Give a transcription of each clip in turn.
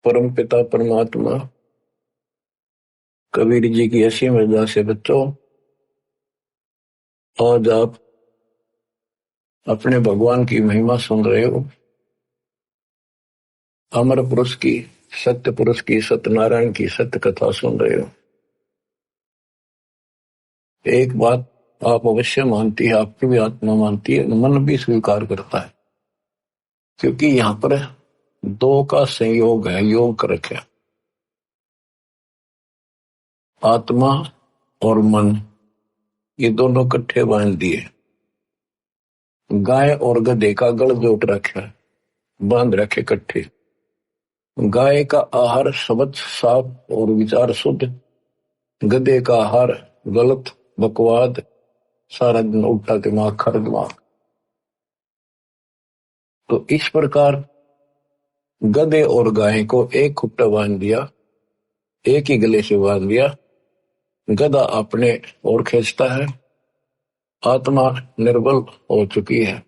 परम पिता परमात्मा कबीर जी की ऐसी मर्यादा से बच्चों, आज आप अपने भगवान की महिमा सुन रहे हो। अमर पुरुष की, सत्य पुरुष की, सत्यनारायण की सत्य कथा सुन रहे हो। एक बात आप अवश्य मानती है, आपकी भी आत्मा मानती है, मन भी स्वीकार करता है, क्योंकि यहां पर दो का संयोग है, योग कर रखा। आत्मा और मन ये दोनों इकट्ठे बांध दिए। गाय और गधे का गल जोट रखा है, बांध रखे इकट्ठे। गाय का आहार शब्द साफ और विचार शुद्ध, गधे का आहार गलत बकवाद, सारा दिन उल्टा दिमाग खर दिमाग। तो इस प्रकार गधे और गाय को एक खुट्टा बांध दिया, एक ही गले से बांध दिया। गधा अपने ओर खींचता है, आत्मा निर्बल हो चुकी है,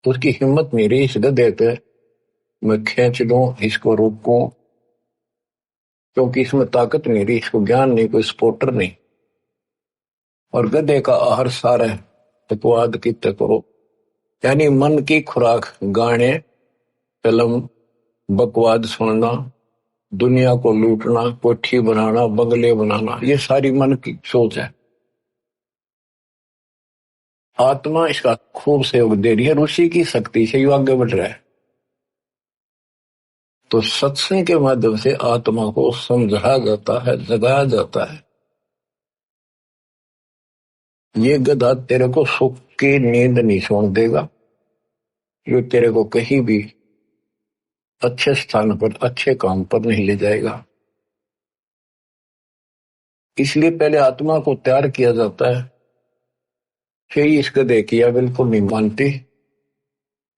उसकी हिम्मत नहीं रही इस गधे पे मैं खींच दूं, इसको रोकूं, क्योंकि इसमें ताकत नहीं रही, इसको ज्ञान नहीं, कोई सपोर्टर नहीं। और गधे का आहार सारा है तकवाद की तकरो, यानी मन की खुराक गाने, फिल्म, बकवाद सुनना, दुनिया को लूटना, कोठी बनाना, बंगले बनाना, ये सारी मन की सोच है। आत्मा इसका खूब सहयोग दे रही है, ऋषि की शक्ति से ये आगे बढ़ रहा है। तो सत्संग के माध्यम से आत्मा को समझाया जाता है, जगाया जाता है। ये गधा तेरे को सुख की नींद नहीं सोने देगा, ये तेरे को कहीं भी अच्छे स्थान पर, अच्छे काम पर नहीं ले जाएगा। इसलिए पहले आत्मा को तैयार किया जाता है, फिर इस गधे की या बिल्कुल नहीं मानती,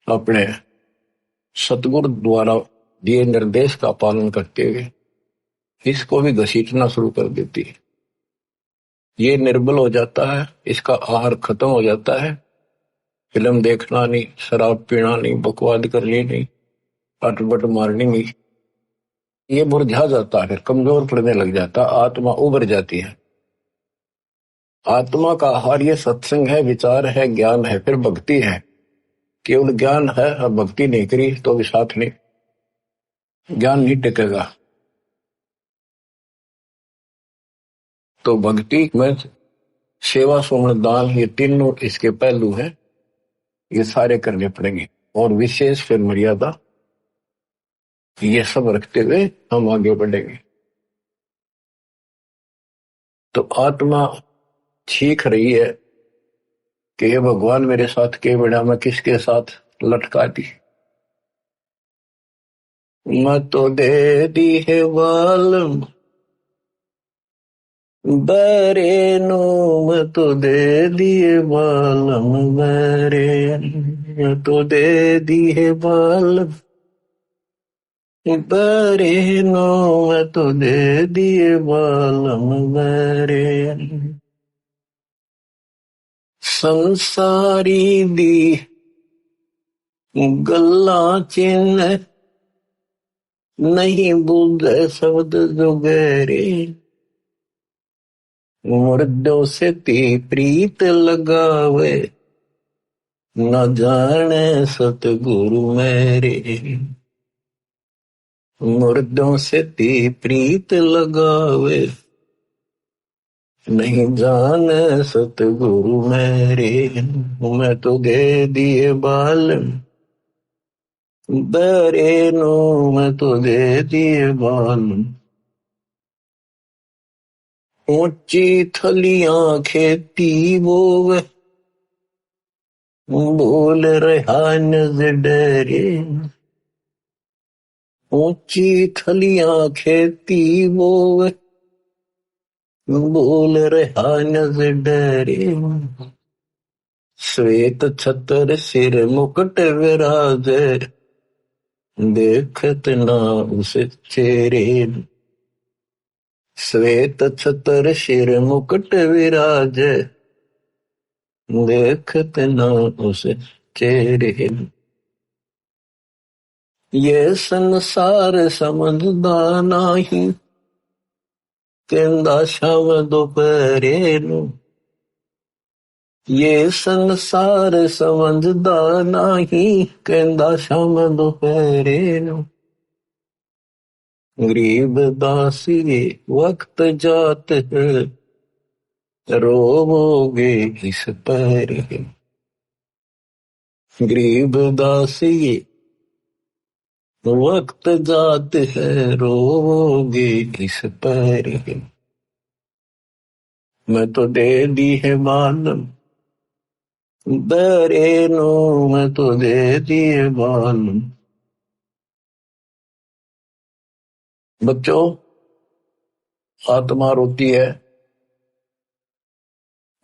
अपने सतगुरु द्वारा दिए निर्देश का पालन करते हुए इसको भी घसीटना शुरू कर देती है। ये निर्बल हो जाता है, इसका आहार खत्म हो जाता है, फिल्म देखना नहीं, शराब पीना नहीं, बकवाद करनी नहीं, अटपट मारनी नहीं, ये मुरझा जाता है, फिर कमजोर पड़ने लग जाता, आत्मा उभर जाती है। आत्मा का आहार ये सत्संग है, विचार है, ज्ञान है, फिर भक्ति है। केवल ज्ञान है और भक्ति नहीं करी तो भी साथ नहीं, ज्ञान नहीं टिकेगा। तो भक्ति में सेवा, सुमन, दान, ये तीनों इसके पहलू हैं, ये सारे करने पड़ेंगे। और विशेष फिर मर्यादा, ये सब रखते हुए हम आगे बढ़ेंगे। तो आत्मा सीख रही है कि हे भगवान मेरे साथ के बड़ा, मैं किसके साथ लटका दी। मैं तो दे दी है बालम बरे नो, मैं तो दे दिए बालम बरे, मैं तो दे दी है बालम बरे नो, मैं तो दे दिए बालम बरे। संसारी दी गल्ला चिन्ह नहीं बुझ शब्द जुगेरे, मुर्दों से ती प्रीत लगावे, न जाने सतगुरु मेरे। मुर्दों से ती प्रीत लगावे, नहीं जाने सतगुरु मेरे। मैं तो दे दिए बाल बरे नो, मैं तो दे दिए बाल। ऊंची थलियां खेती बोवे, बोल रहा नजर डरे। ऊंची थलियां खेती बोवे, बोल रहा नजर डरे। श्वेत छतर सिर मुकुट विराजे, देखत ना उस चेहरे। श्वेत छतर सिर मुकुट विराजे, देखत ना उस चेहरे। ये संसार समझदा नाही, कहंदा शाम दोपहरे नू। ये संसार समझदा नाही, कहंदा शाम दोपहरे नू। गरीब दासी वक्त जात है, रोवोगे इस पर। गरीब दासी वक्त जात है, रोवोगे इस पर। मैं तो दे दी है मालूम दरे नो, मैं तो दे दी है मालूम। बच्चों, आत्मा रोती है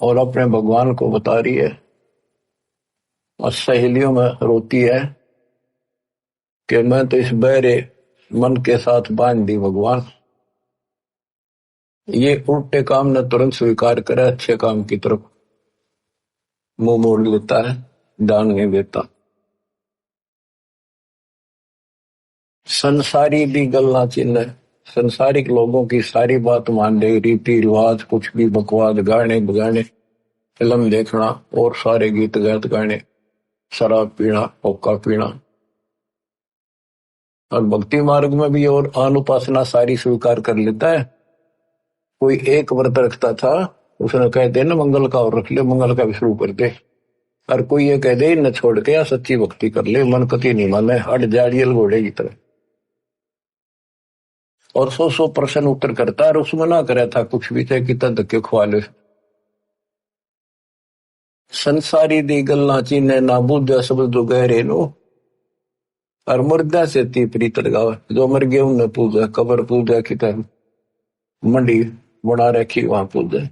और अपने भगवान को बता रही है, और सहेलियों में रोती है कि मैं तो इस बहरे मन के साथ बांध दी भगवान। ये उल्टे काम न तुरंत स्वीकार करे, अच्छे काम की तरफ मुंह मोड़ लेता है, ध्यान नहीं देता। संसारी भी गल्ला चिन्ह, संसारिक लोगों की सारी बात मान ले, रीति रिवाज कुछ भी बकवास, गाने बगाने, फिल्म देखना और सारे गीत गात गाने, शराब पीना, हुक्का पीना। और भक्ति मार्ग में भी और अनुपासना सारी स्वीकार कर लेता है। कोई एक व्रत रखता था, उसने कह दे ना मंगल का और रख ले, मंगल का भी शुरू कर दे। और कोई ये कह दे न छोड़ के या सच्ची भक्ति कर ले, मन कति नहीं माने, हट जाड़ियल घोड़े की तरह। और 100% उत्तर करता है, और उसमें ना करे था कुछ भी, चाहे कितना धक्के खुआ ले। संसारी दी गल्ला चीने ना बुद्ध शब्द जो गहरे नो, और मुर्दा से ती प्रीत लगावे। जो मर गए उन्हें पूजा, कबर पूजा की तरह मंडी बना रखी वहां पूजा।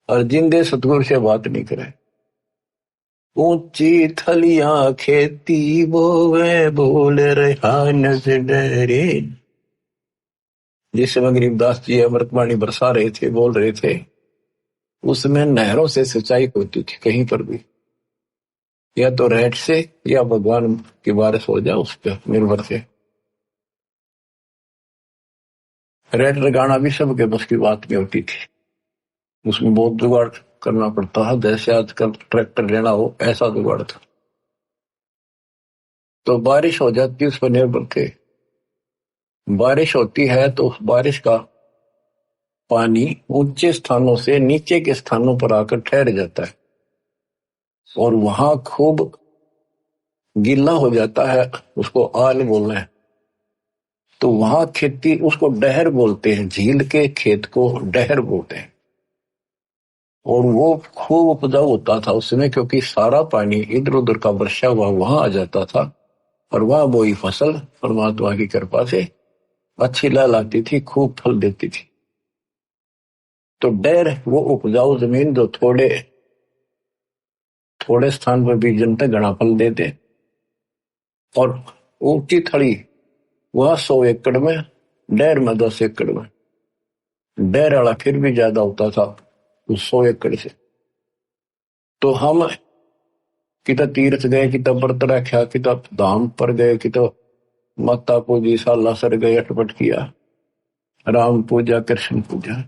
और जिंदे सतगुरु से बात नहीं करे। ऊंची थलियां खेती बोवे, बोल रहा नजर डरे। जिस समय गरीबदास जी अमृतवाणी बरसा रहे थे, बोल रहे थे, उसमें नहरों से सिंचाई होती थी कहीं पर भी, या तो रेट से या भगवान की बारिश हो जाए उस पर निर्भर थे। रेट लगाना भी सबके बस की बात नहीं होती थी, उसमें बहुत जुगाड़ करना पड़ता है। जैसे आजकल ट्रैक्टर लेना हो, ऐसा जुगाड़ था। तो बारिश हो जाती, उस पर निर्भर थे। बारिश होती है तो उस बारिश का पानी ऊंचे स्थानों से नीचे के स्थानों पर आकर ठहर जाता है, और वहां खूब गीला हो जाता है, उसको आल बोलना है। तो वहां खेती, उसको डहर बोलते हैं, झील के खेत को डहर बोलते हैं। और वो खूब उपजाऊ होता था उसमें, क्योंकि सारा पानी इधर उधर का वर्षा हुआ वहां आ जाता था, और वहां वही फसल परमात्मा की कृपा से अच्छी लहलाती थी, खूब फल देती थी। तो डहर वो उपजाऊ जमीन जो थोड़े थोड़े स्थान पर भी जनता घना फल देते। और ऊंची थड़ी वह 100 एकड़ में, डहर में 10 एकड़ में। डहर वाला फिर भी ज्यादा होता था उस 100 एकड़ से। तो हम कितना तीर्थ गए, कितना व्रत रखा, कितना धाम पर गए, कितना माता पूजी, साला सर गए, अटपट किया, राम पूजा, कृष्ण पूजा,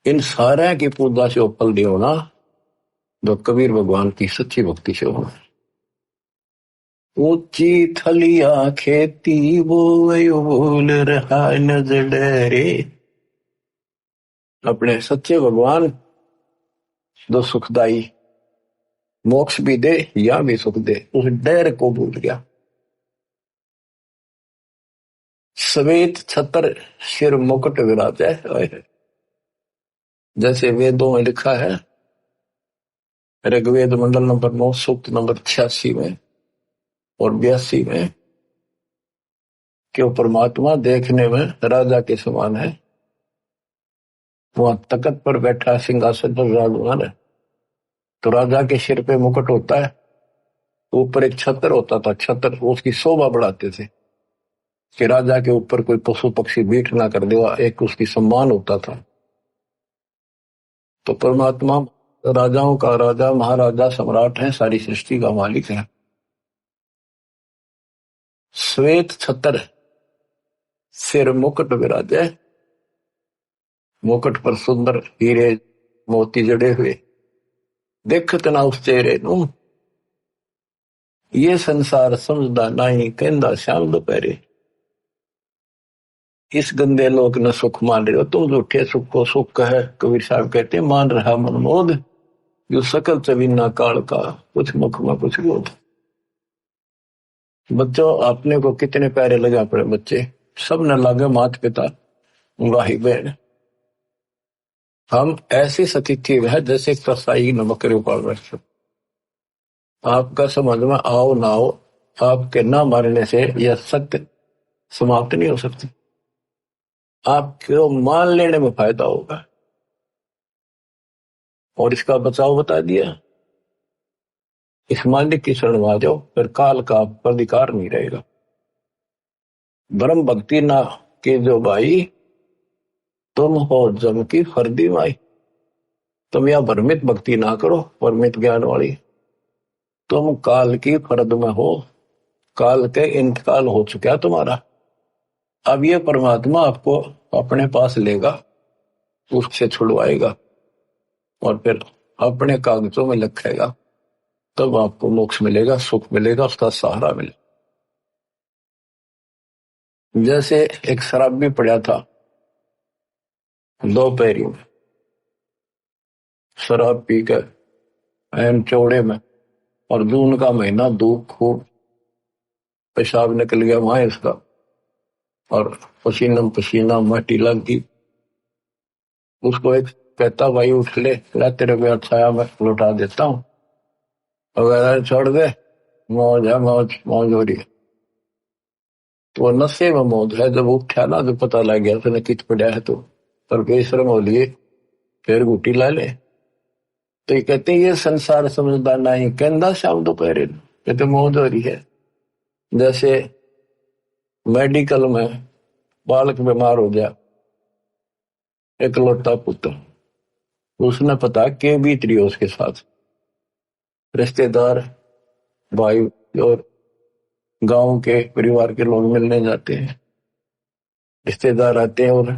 इन सारे की पूजा से फल दियो ना, जो कबीर भगवान की सच्ची भक्ति से हो। ऊंची थलिया खेती वो बोल रहा नजर डरे। अपने सच्चे भगवान जो सुखदाई, मोक्ष भी दे या भी सुख दे, उस डर को भूल गया। श्वेत छत्र सिर मुकुट विराजे, जैसे वेदों में लिखा है, ऋग्वेद मंडल नंबर 9 सूक्त नंबर 86 में और 82 में, कि वो परमात्मा देखने में राजा के समान है। वहां तख्त पर बैठा, सिंहासन पर विराजमान है। तो राजा के सिर पे मुकुट होता है, ऊपर एक छत्र होता था, छत्र उसकी शोभा बढ़ाते थे कि राजा के ऊपर कोई पशु पक्षी बीट ना कर दे, एक उसकी सम्मान होता था। तो परमात्मा राजाओं का राजा, महाराजा, सम्राट है, सारी सृष्टि का मालिक है। श्वेत छतर सिर मुकुट विराजे, मुकुट पर सुंदर हीरे मोती जड़े हुए, देखत ना उस चेहरे नू, ये संसार समझदा नहीं कहंदा श्याम दोपहरे। इस गंदे लोग ने सुख मान रहे हो तुम, झूठे सुख को सुख है। कबीर साहब कहते मान रहा मनमोद, जो सकल चवीना काल का, कुछ मुख में कुछ बोध। बच्चों आपने को कितने प्यारे लगे अपने बच्चे, सब न लागे माता पिता भाई बहन। हम ऐसी स्थिति है जैसे कसाई न बकरे पाल रहे। आपका समझ में आओ ना आओ, आपके ना मारने से यह सत्य समाप्त नहीं हो सकती। आपको मान लेने में फायदा होगा। और इसका बचाव बता दिया, इस मालिक की शरण आ जाओ, फिर काल का आप पर अधिकार नहीं रहेगा। ब्रह्म भक्ति ना के जो भाई, तुम हो जम की फर्दी माई। तुम यह भ्रमित भक्ति ना करो, परमित ज्ञान वाली। तुम काल की फर्द में हो, काल के इंतकाल हो चुका तुम्हारा। अब यह परमात्मा आपको अपने पास लेगा, उससे छुड़वाएगा और फिर अपने कागजों में लिखेगा, तब आपको मोक्ष मिलेगा, सुख मिलेगा, उसका सहारा मिलेगा। जैसे एक शराबी पड़ा था दोपहरी में, शराब पीकर एन चौड़े में, और जून का महीना, धूप खूब, पेशाब निकल गया वहां इसका, और पसीना पसीना माटी लग गई। उसको एक कहता भाई उठ ले, तेरे को छाया में लौटा देता हूं, अगर छोड़ दे, मौज है, मौज मौज हो रही है। तो नशे में मौज है। जब उठा ना, जब पता लग गया उसने किच पड़ा है, तो परमेश्वर हो लिए, फिर गुटी ला ले। तो ये कहते ये संसार समझदार नहीं कहंदा श्याम दोपहरे, कहते मौज हो रही है। जैसे मेडिकल में बालक बीमार हो गया, इकलौता पुत्र, उसने पता के बीत रही हो उसके साथ, रिश्तेदार भाई और गांव के परिवार के लोग मिलने जाते हैं, रिश्तेदार आते हैं और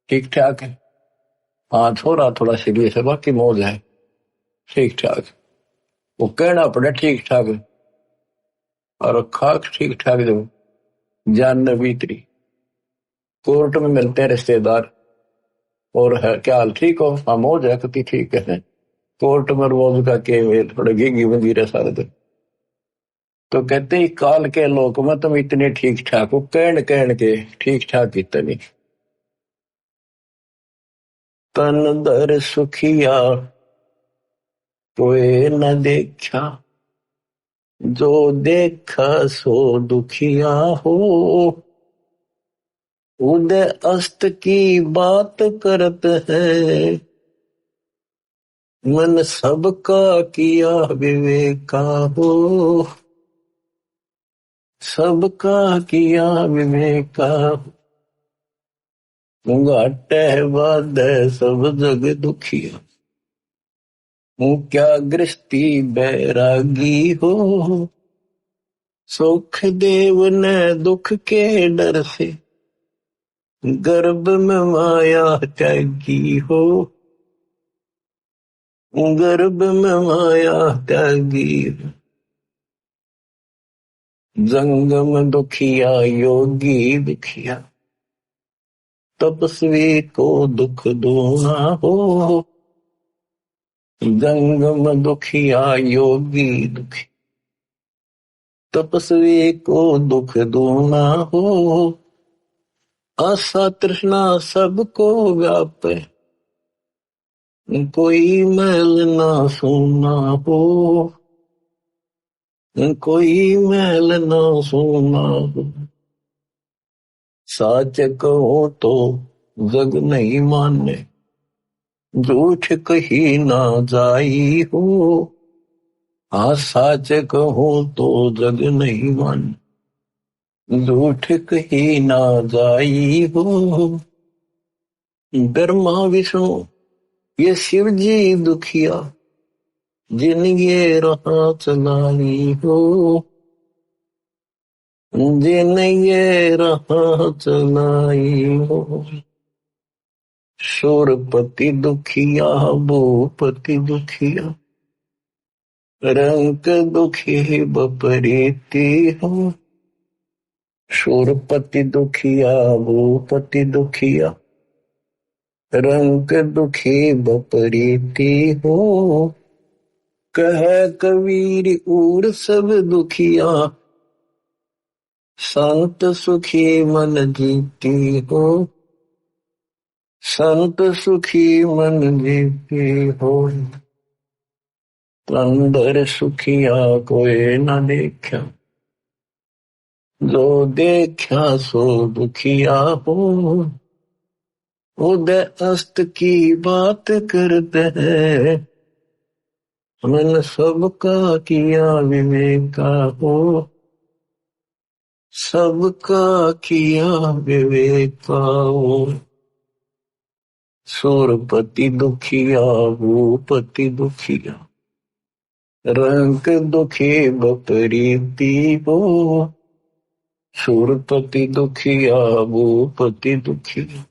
ठीक ठाक है, हाँ थोड़ा थोड़ा सीरियस है, बाकी मौज है, ठीक ठाक। वो कहना पड़े ठीक ठाक, और खाक ठीक ठाक जब जान न बीतरी। कोर्ट में मिलते हैं रिश्तेदार, और है क्या हाल, ठीक हो, हाँ मौज है, कति ठीक है। कोर्ट में रोज का के मेल, थोड़ा घी बंदी रहे सारे दिन। तो कहते ही काल के लोक में तुम इतने ठीक ठाक हो, कहन के ठीक ठाक इतनी। तन दर सुखिया कोई न देखा, जो देखा सो दुखिया हो। उदय अस्त की बात करत है, मन सबका किया विवेका हो। सबका किया विवेका, घाटे बाद सब जग दुखिया। क्या गृहस्थी बैरागी हो, सुख देव ने दुख के डर से, गर्भ में माया त्यागी हो। गर्भ में माया त्यागी, जंगम दुखिया योगी दुखिया, तपस्वी को दुख दूना हो। जंगम दुखिया योगी दुखी, तपस्वी को दुख दूना हो। आशा तृष्णा सबको व्यापे, कोई मैल ना सुना हो। कोई मैल ना सुना हो। साच कहो तो जग नहीं माने, झूठ कही ना जाई हो। हाँ साच कहो तो जग नहीं माने, झूठ कही ना जाई हो। ब्रह्मा विष्णु ये शिव जी दुखिया, जिन ये राह चलाई हो। जिन ये राह चलाई हो, शूरपति दुखिया भूपति दुखिया, रंग दुखी बपरीती हो। शूरपति दुखिया भूपति दुखिया, रंग दुखी बपरीती हो। कह कबीर और सब दुखिया, संत सुखी मन जीती हो। संत सुखी मन जीती हो। अंदर सुखिया कोई न देखा, जो देखा सो दुखिया हो। उदय अस्त की बात करते हैं, मन सबका किया विवेका हो। सबका किया विवेका हो। सूरपति दुखिया भूपति दुखिया, रंग दुखी बपरीती हो। सूरपति दुखिया भूपति दुखिया,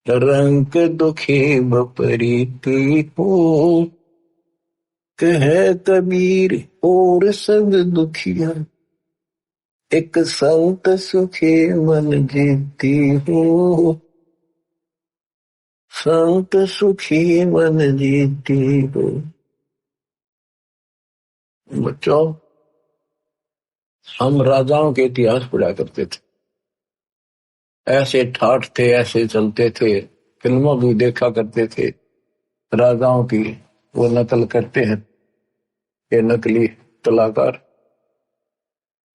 रंग दुखी बपरीती हो। कह कबीर और सब दुखिया, एक संत सुखी मन जीती हो। संत सुखी मन जीती हो। बच्चों, हम राजाओं के इतिहास पढ़ा करते थे, ऐसे ठाठ थे, ऐसे चलते थे, फिल्मों भी देखा करते थे राजाओं की। वो नकल करते हैं ये नकली कलाकार,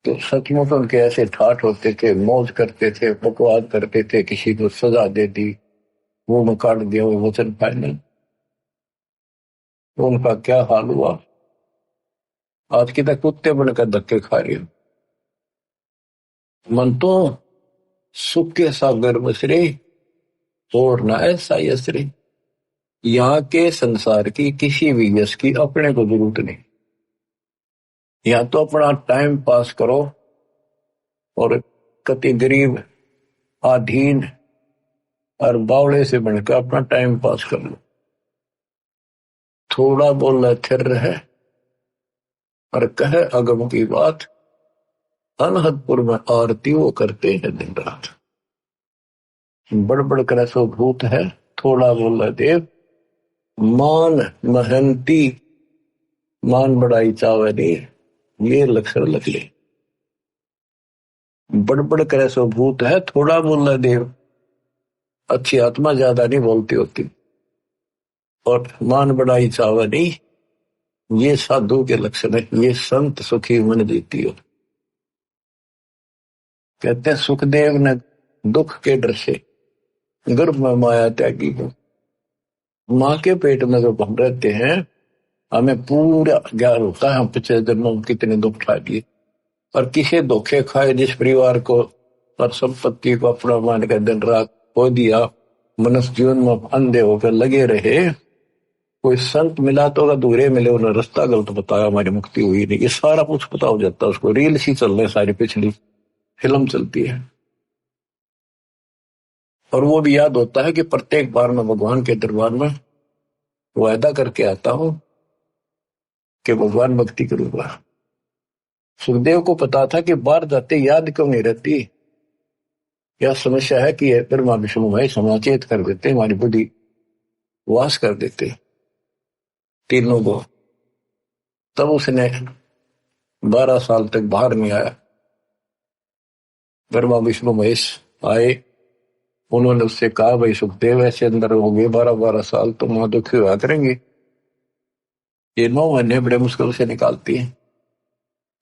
तो सचमुच उनके ऐसे ठाठ होते थे, मौज करते थे, बकवास करते थे, किसी को सजा दे दी, मुंह में काट दिया, वो वचन फाइनल। तो उनका क्या हाल हुआ, आज की तक कुत्ते बनकर धक्के खा रहे हो। मन तो सुख के सागर बसरे, और न ऐसा यसरे। यहाँ के संसार की किसी भी यश की अपने को जरूरत नहीं। या तो अपना टाइम पास करो और कति गरीब आधीन और बावड़े से बनकर अपना टाइम पास कर लो। थोड़ा बोल थिर रहे और कहे अगम की बात, अनहदपुर में आरती वो करते हैं दिन रात। बड़बड़ कर सो भूत है, थोड़ा बोला देव। मान महंती, मान बड़ाई चावे नहीं, ये लक्षण लग ले। बड़बड़ करे सो भूत है, थोड़ा बोला देव। अच्छी आत्मा ज्यादा नहीं बोलती होती, और मान बड़ाई चावे नहीं, ये साधु के लक्षण है। ये संत सुखी मन जीती हो। कहते हैं सुखदेव ने दुख के डर से गर्भ में माया त्यागी हो। माँ के पेट में जब हम रहते हैं, हमें पूरा ज्ञान होता है हम पिछले जन्मों में कितने दुख उठा दिए, और किसी धोखे खाए जिस परिवार को और संपत्ति को अपना मान कर दिन रात खो दिया, मनुष्य जीवन में अंधे होकर लगे रहे। कोई संत मिला तो अधूरे मिले, उन्हें रास्ता गलत बताया, हमारी मुक्ति हुई नहीं, ये सारा कुछ पता हो जाता है उसको। रील सी चल रही, सारी पिछली फिल्म चलती है। और वो भी याद होता है कि प्रत्येक बार मैं भगवान के दरबार में वायदा करके आता हूं कि भगवान भक्ति करूंगा। सुखदेव को पता था कि बाहर जाते याद क्यों नहीं रहती। यह समस्या है कि ब्रह्मा विष्णु भाई समाचेत कर देते, हमारी बुद्धि वास कर देते तीनों को। तब उसने 12 साल तक बाहर नहीं आया। ब्रह्मा विष्णु महेश आए, उन्होंने उससे कहा भाई सुखदेव ऐसे अंदर हो गए 12-12 साल, तो वहां दुखी हुआ करेंगे, ये 9 महीने बड़े मुश्किल से निकालती है,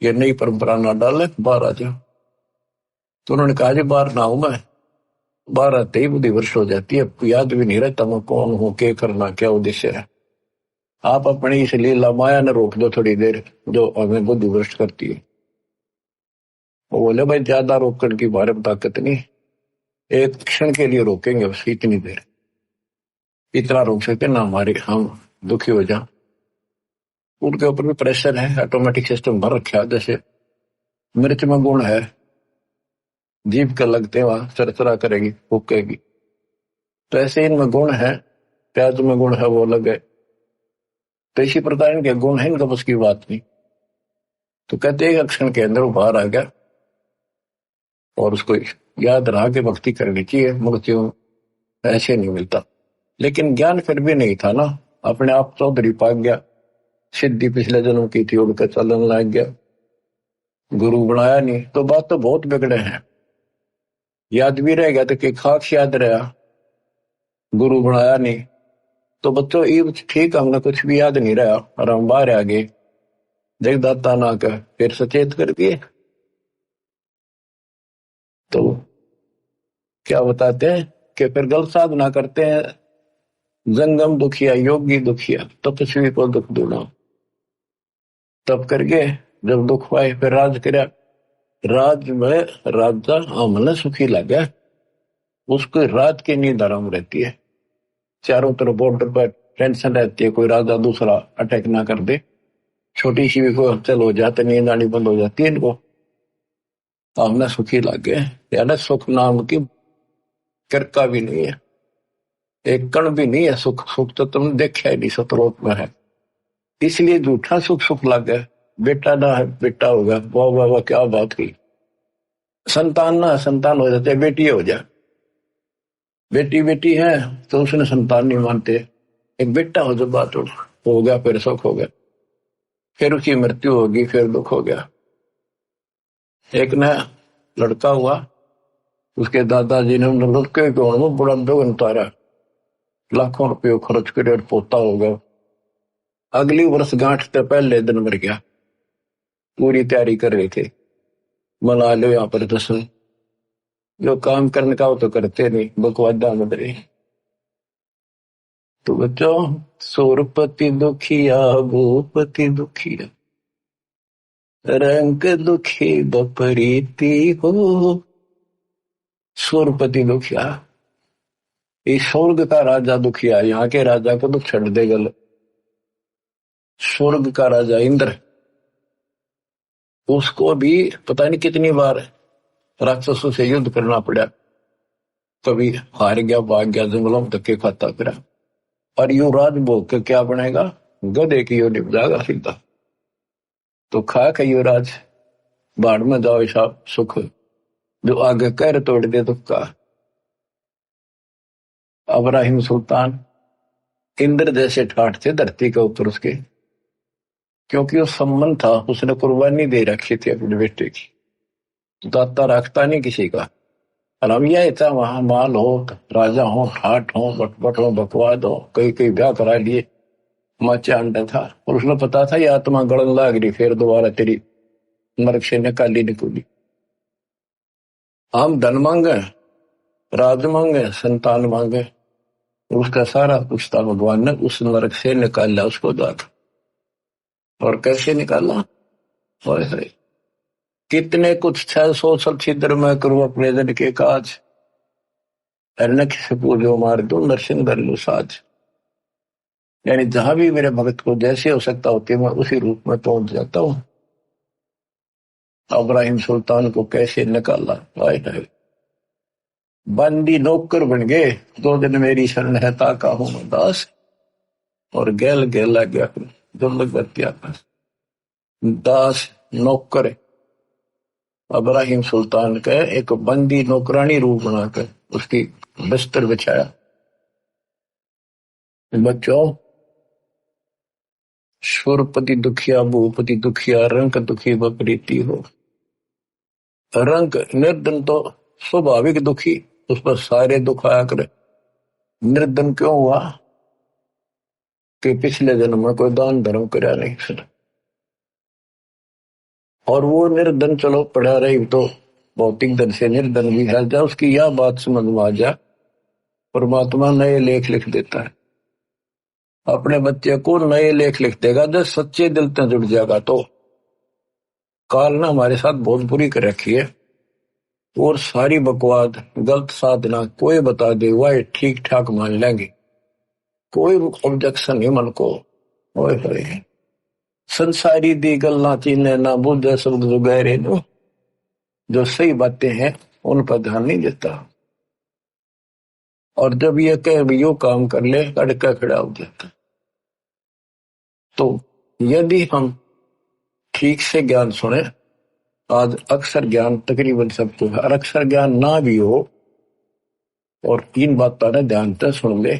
ये नई परंपरा ना डाले, बाहर आ जाओ। तो उन्होंने कहा जी बाहर ना हूं मैं। बाहर आते ही बुद्धि वर्ष हो जाती है, याद भी नहीं रहता मैं कौन हूं, क्या करना, क्या उद्देश्य है। आप अपनी इस लीला माया ने रोक दो थोड़ी देर, जो हमें बुद्धि भ्रष्ट करती है। वो बोले भाई ज्यादा रोकने की हमारे में ताकत नहीं, एक क्षण के लिए रोकेंगे बस, इतनी देर, इतना रोक सकते ना हमारे हम दुखी हो जाए। उनके ऊपर भी प्रेशर है, ऑटोमेटिक सिस्टम भर रखा है। जैसे मिर्च में गुण है, जीभ के लगते वहां चरचरा करेगी, फूकेगी। तो ऐसे इनमें गुण है, प्याज में गुण है वो अलग है। तो इसी प्रकार इनके गुण है, इनका बस की बात नहीं। तो कहते हैं क्षण के अंदर वो बाहर आ गया और उसको याद रहा कि भक्ति करनी चाहिए, मृत्यु ऐसे नहीं मिलता। लेकिन ज्ञान फिर भी नहीं था ना, अपने आप चौधरी पाक गया, सिद्धि पिछले जन्म की थी उड़कर चलन लग गया, गुरु बनाया नहीं तो बात तो बहुत बिगड़े हैं। याद भी रह गया तो कि खाक याद रहा, गुरु बनाया नहीं तो बच्चों ये ठीक, हमने कुछ भी याद नहीं रहा और हम बाहर आ गए, जगदाता ना कर फिर सचेत कर दिए। तो क्या बताते हैं कि फिर गलत साधना करते हैं, जंगम दुखिया योगी दुखिया तपस्वी को दुख दूना। तब करके जब दुख पाए फिर राज कर, राज में राजा हमने सुखी लगा, उसको राज की नींद आराम रहती है। चारों तरफ बॉर्डर पर टेंशन रहती है, कोई राजा दूसरा अटैक ना कर दे, छोटी सी भी कोई हलचल हो जाती नींद आनी बंद हो जाती है इनको। हमने सुखी लगे यार, सुख नाम की करका भी नहीं है, एक कण भी नहीं है सुख। सुख तो तुमने देखा ही नहीं, सतरोत में है, इसलिए झूठा सुख सुख लग गया। बेटा ना है बेटा होगा, वाह वाह वाह क्या बात की। संतान ना संतान हो जाते, बेटी हो जाए, बेटी बेटी है तो उसने संतान नहीं मानते। एक बेटा हो जब बात हो गया फिर सुख हो गया, फिर उसकी मृत्यु होगी फिर दुख हो गया। एक ने लड़का हुआ, उसके दादाजी ने लड़के को बड़ा बेगन उतारा, लाखों रुपये खर्च करे और पोता हो गया। अगली वर्ष गांठ से पहले दिन मर गया, पूरी तैयारी कर रहे थे, मना लो यहाँ पर दसन, जो काम करने का वो तो करते नहीं, बकवादा मत रही। तो बच्चों सूरपति दुखिया भूपति दुखिया, रंग दुखी बपरीती हो। सूरपति दुखिया, इस स्वर्ग का राजा दुखिया, यहाँ के राजा को तो छड़ दे गल। स्वर्ग का राजा इंद्र, उसको भी पता नहीं कितनी बार राक्षसों से युद्ध करना पड़ा, कभी हार गया, भाग गया, जंगलों में धक्के खाता फिरा, और युवराज भोग के क्या बनेगा, गधे की यो निप जाएगा सीधा। तो खा के युवराज बाढ़ में जाओ ऐसा सुख, जो आगे कर तोड़ दे दुख का। अब्राहिम सुल्तान इंद्र जैसे ठाठ थे धरती के ऊपर उसके, क्योंकि वो सम्मान था, उसने कुर्बानी दे रखी थी अपने बेटे की, दाता रखता नहीं किसी का। और हम यह था वहां माल हो, राजा हो, ठाठ हो, बटबट हो, बकवाद हो, कई कई ब्याह करा लिए, माचा अंडा था, और उसने पता था ये आत्मा गड़न लाग रही, फिर दोबारा तेरी नरक से निकाली निकली। हम धन मांगे, राज मांगे, संतान मांगे, उसका सारा कुछ था भगवान ने उस नरक से निकाला उसको दाता। और कैसे निकाला, और कितने कुछ 600 छिद्र में करूं अपने जन के काज, नख से पूजो मार दो नरसिंह कर लो साज। यानी जहां भी मेरे भक्त को जैसे हो सकता होती है मैं उसी रूप में पहुंच जाता हूं। अब्राहिम सुल्तान को कैसे निकाला, हाय बंदी नौकर बन गए, 2 दिन मेरी शरण है ताका हूं मैं दास, और गैल गैला गया जब लग बत्तिया दास नौकर अब्राहिम सुल्तान का एक बंदी नौकरानी रूप बनाकर उसकी बिस्तर बिछाया। बच्चों सुरपति दुखिया भूपति दुखिया, रंग दुखी बपरीती हो। रंग निर्धन तो स्वाभाविक दुखी, उस पर सारे दुख आया करे। निर्धन क्यों हुआ कि पिछले जन्म में कोई दान धर्म कराया नहीं फिर, और वो निर्धन चलो पड़ा रही तो भौतिक धन से निर्धन भी है, जब उसकी यह बात समझ में आ जाए परमात्मा नए लेख लिख देता है। अपने बच्चे को नए लेख लिख देगा जब सच्चे दिल से जुड़ जाएगा। तो काल ने हमारे साथ बहुत बुरी कर रखी है, और सारी बकवाद गलत साधना कोई बता दे वह ठीक ठाक मान लेंगे, कोई ऑब्जेक्शन नहीं मन को। संसारी दी गल्ला चीने ना बुझे शब्द जो गहरे नो, जो सही बातें हैं उन पर ध्यान नहीं देता। और जब ये कह यो काम कर ले, अड़का खड़ा हो जाता। तो यदि हम ठीक से ज्ञान सुने, आज अक्सर ज्ञान तकरीबन सबको है, और अक्सर ज्ञान ना भी हो और इन बातों ने ध्यान से सुन ले।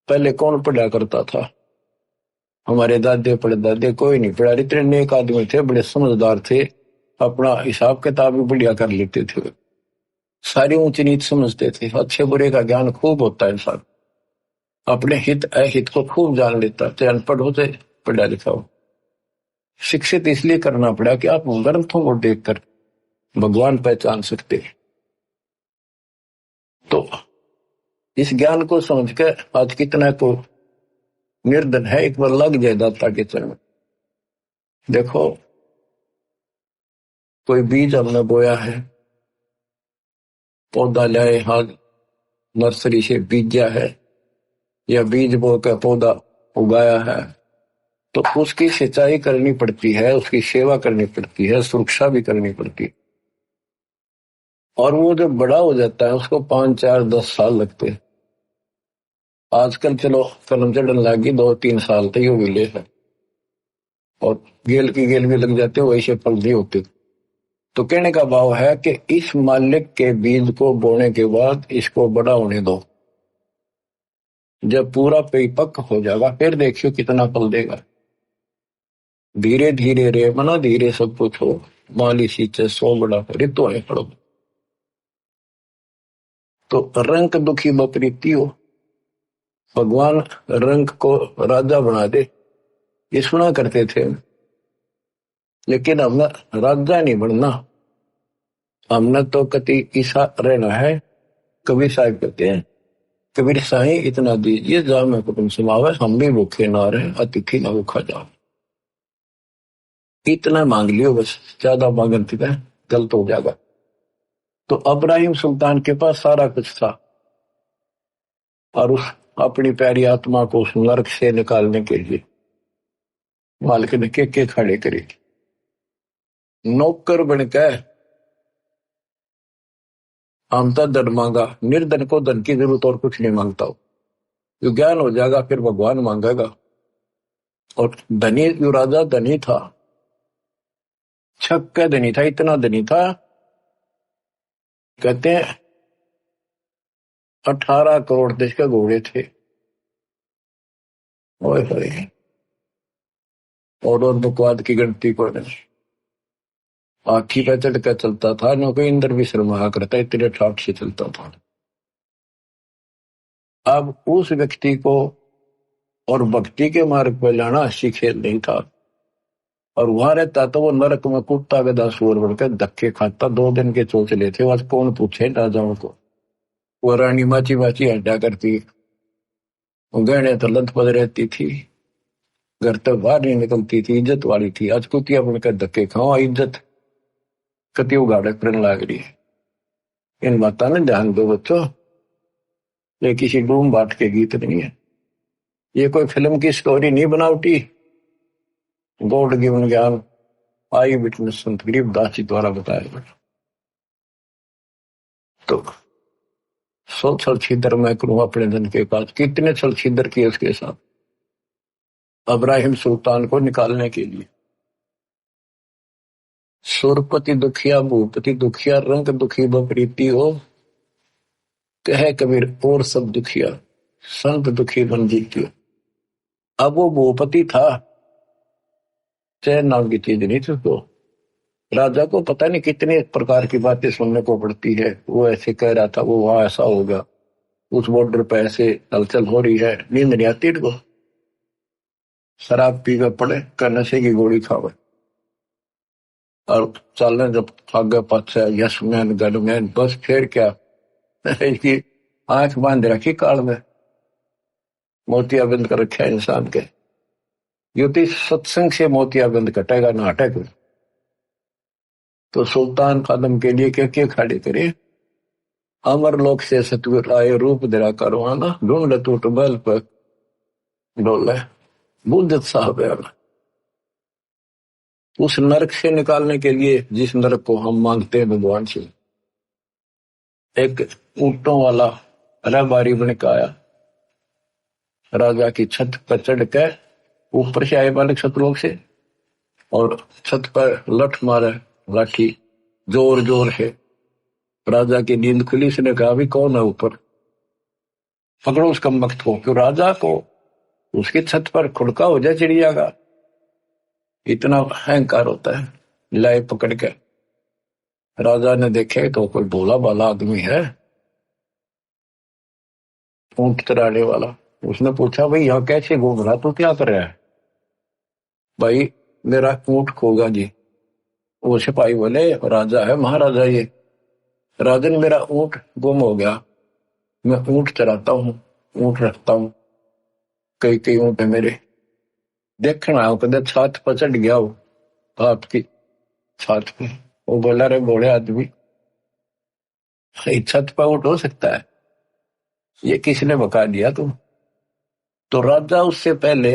पहले कौन पढ़ा करता था? हमारे दादे परदादे कोई नहीं पढ़ा। इतने नेक आदमी थे, बड़े समझदार थे, अपना हिसाब किताब भी बढ़िया कर लेते थे, सारी ऊंच नीच समझते थे, अच्छे बुरे का ज्ञान खूब होता है इंसान, अपने हित अहित को खूब जान लेता, चाहे अनपढ़ हो चाहे पढ़ा लिखा हो। शिक्षित इसलिए करना पड़ा कि आप ग्रंथों को देखकर भगवान पहचान सकते। तो इस ज्ञान को समझ के आज कितना को निर्धन है, एक बार लग जाए दाता के चरण। देखो, कोई बीज हमने बोया है, पौधा लाए, हाथ नर्सरी से बीजा है, या बीज बो के पौधा उगाया है, तो उसकी सिंचाई करनी पड़ती है, उसकी सेवा करनी पड़ती है, सुरक्षा भी करनी पड़ती है। और वो जब बड़ा हो जाता है उसको 5, 4, 10 साल लगते हैं। आजकल चलो कलम चढ़ने लगी, 2-3 साल तक ये विले है, और गेल की गेल भी लग जाते, वैसे फल नहीं होते। तो कहने का भाव है कि इस मालिक के बीज को बोने के बाद इसको बड़ा होने दो, जब पूरा परिपक्व हो जाएगा फिर देखियो कितना फल देगा। धीरे धीरे रे मना धीरे सब कुछ हो, माली सींचे 100 बड़ा ऋतु है पड़ो। तो रंग दुखी बपरीती हो, भगवान रंग को राजा बना दे, ये सुना करते थे। लेकिन हमने राजा नहीं बनना, हमने तो कति ईसा रहना है। कबीर साहब कहते हैं, कबीर साईं इतना दीजिए जा मैं कुटुंब समावे, हम भी भूखे ना रहे, अतिथि ना भूखा जाओ। इतना मांग लियो बस, ज्यादा मांगते थे गलत हो जाएगा। तो अब्राहिम सुल्तान के पास सारा कुछ था, और उस अपनी प्यारी आत्मा को उस नरक से निकालने के लिए मालिक ने के खड़े करे। नौकर बनकर हम तो धन मांगा, निर्धन को धन की जरूरत और कुछ नहीं मांगता हो, जो ज्ञान हो जाएगा फिर भगवान मांगेगा। और धनी जो राजा धनी था, छक का धनी था, इतना धनी था, कहते हैं 18 करोड़ देश के घोड़े थे। और बकवाद की गिनती पर आखी पे चढ़ कर चलता था, न कोई इंद्र भी शर्मा करता, इतने ठाट से चलता था। अब उस व्यक्ति को और भक्ति के मार्ग पर लाना अच्छी खेल नहीं था, और वहां रहता तो वो नरक में कुत्ता गधा सुअर बनकर धक्के खाता। 2 दिन के चोचले थे, आज कौन पूछे राजाओं को। वो रानी माची माची हड्डा करती, गहने तो लंथ पद रहती थी, घर तक बाहर नहीं निकलती थी, इज्जत वाली थी। आज कुतिया बनकर धक्के खाओ, इज्जत कति उगाड़े करने लग रही है। इन बातों ने ध्यान दो बच्चों, ये किसी डूम बाट के गीत नहीं है, ये कोई फिल्म की स्टोरी नहीं बनावटी। गॉड गिवन ज्ञान आई विटनेस संत गरीबदास जी द्वारा बताया गया। तो 100 छल छिद्र मैं करूं अपने धन के पास, कितने छल छिद्र किए उसके साथ अब्राहिम सुल्तान को निकालने के लिए। सुरपति दुखिया भूपति दुखिया, रंग दुखी बपरीती हो, कहे कबीर और सब दुखिया, संत दुखी बन जीती। अब वो भूपति था, चैन नाम की चीज नहीं थी उसको। राजा को पता नहीं कितने प्रकार की बातें सुनने को पड़ती है, वो ऐसे कह रहा था, वो वहां ऐसा होगा, उस बॉर्डर पे ऐसे हलचल हो रही है, नींद नहीं आती इनको। शराब पी कर पड़े का नशे की गोली खावे, और चलने जब आगे पाछे यस मैन गड मैन, बस फिर क्या इसकी आंख बांध रखी काल में, मोतियाबिंद कर रखा है इंसान के। युति सत्संग से मोतियाबिंद कटेगा ना हटेगा। तो सुल्तान कदम के लिए क्या क्या खड़े करे, अमर लोक से सतगुर आए रूप धरा करवाना, ढूंढ टूट बल पर डोले बुद्ध साहब है। उस नरक से निकालने के लिए जिस नरक को हम मांगते हैं भगवान से, एक ऊंटों वाला रहबारी बन के आया, राजा की छत पर चढ़ के ऊपर से आए बालक सतलोक से, और छत पर लठ मारे लाठी जोर जोर से। राजा की नींद खुली, उसने कहा अभी कौन है ऊपर, पकड़ो उस कमबख्त को। क्यों राजा को उसकी छत पर खुड़का हो जाए चिड़िया का, इतना अहंकार होता है। लाए पकड़ के, राजा ने देखे तो कोई भोला भाला आदमी है, ऊंट चराने वाला। उसने पूछा भाई यहाँ कैसे घूम रहा, तू क्या कर रहा है? भाई मेरा ऊंट खोगा जी। वो सिपाही बोले राजा है महाराजा ये। राजन मेरा ऊंट गुम हो गया, मैं ऊंट चराता हूँ, ऊंट रखता हूँ, कई कई ऊंट है मेरे, देखना हो कदे छत पर चढ़ गया हो आपकी छत पे। वो बोला रे बोले आदमी, छत पर ऊंट हो सकता है, ये किसने बका दिया तुम? तो राजा उससे पहले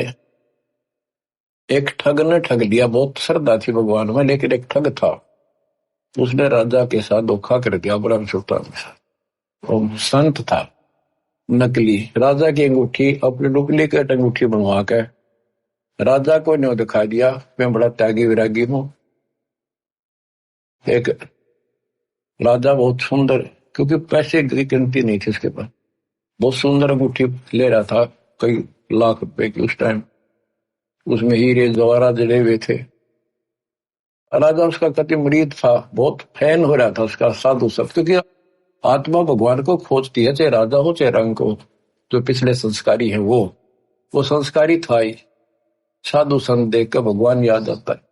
एक ठग ने ठग लिया। बहुत श्रद्धा थी भगवान में, लेकिन एक ठग था, उसने राजा के साथ धोखा कर दिया ब्रह्म सुल्तान के साथ। और संत था नकली, राजा की अंगूठी अपनी डुप्लीकेट अंगूठी बनवा के राजा को न्यों दिखा दिया, मैं बड़ा त्यागी विरागी हूं। एक राजा बहुत सुंदर, क्योंकि पैसे की गिनती नहीं थी उसके पास, बहुत सुंदर अंगूठी ले रहा था, कई लाख रुपए की उस टाइम, उसमें हीरे जवाहरात जड़े हुए थे। राजा उसका कति मुरीद था, बहुत फैन हो रहा था उसका साधु सब, क्योंकि आत्मा भगवान को खोजती है, चाहे राजा हो चाहे रंग हो। जो पिछले संस्कारी है वो संस्कारी था ही, साधु संत देख कर भगवान याद आता है।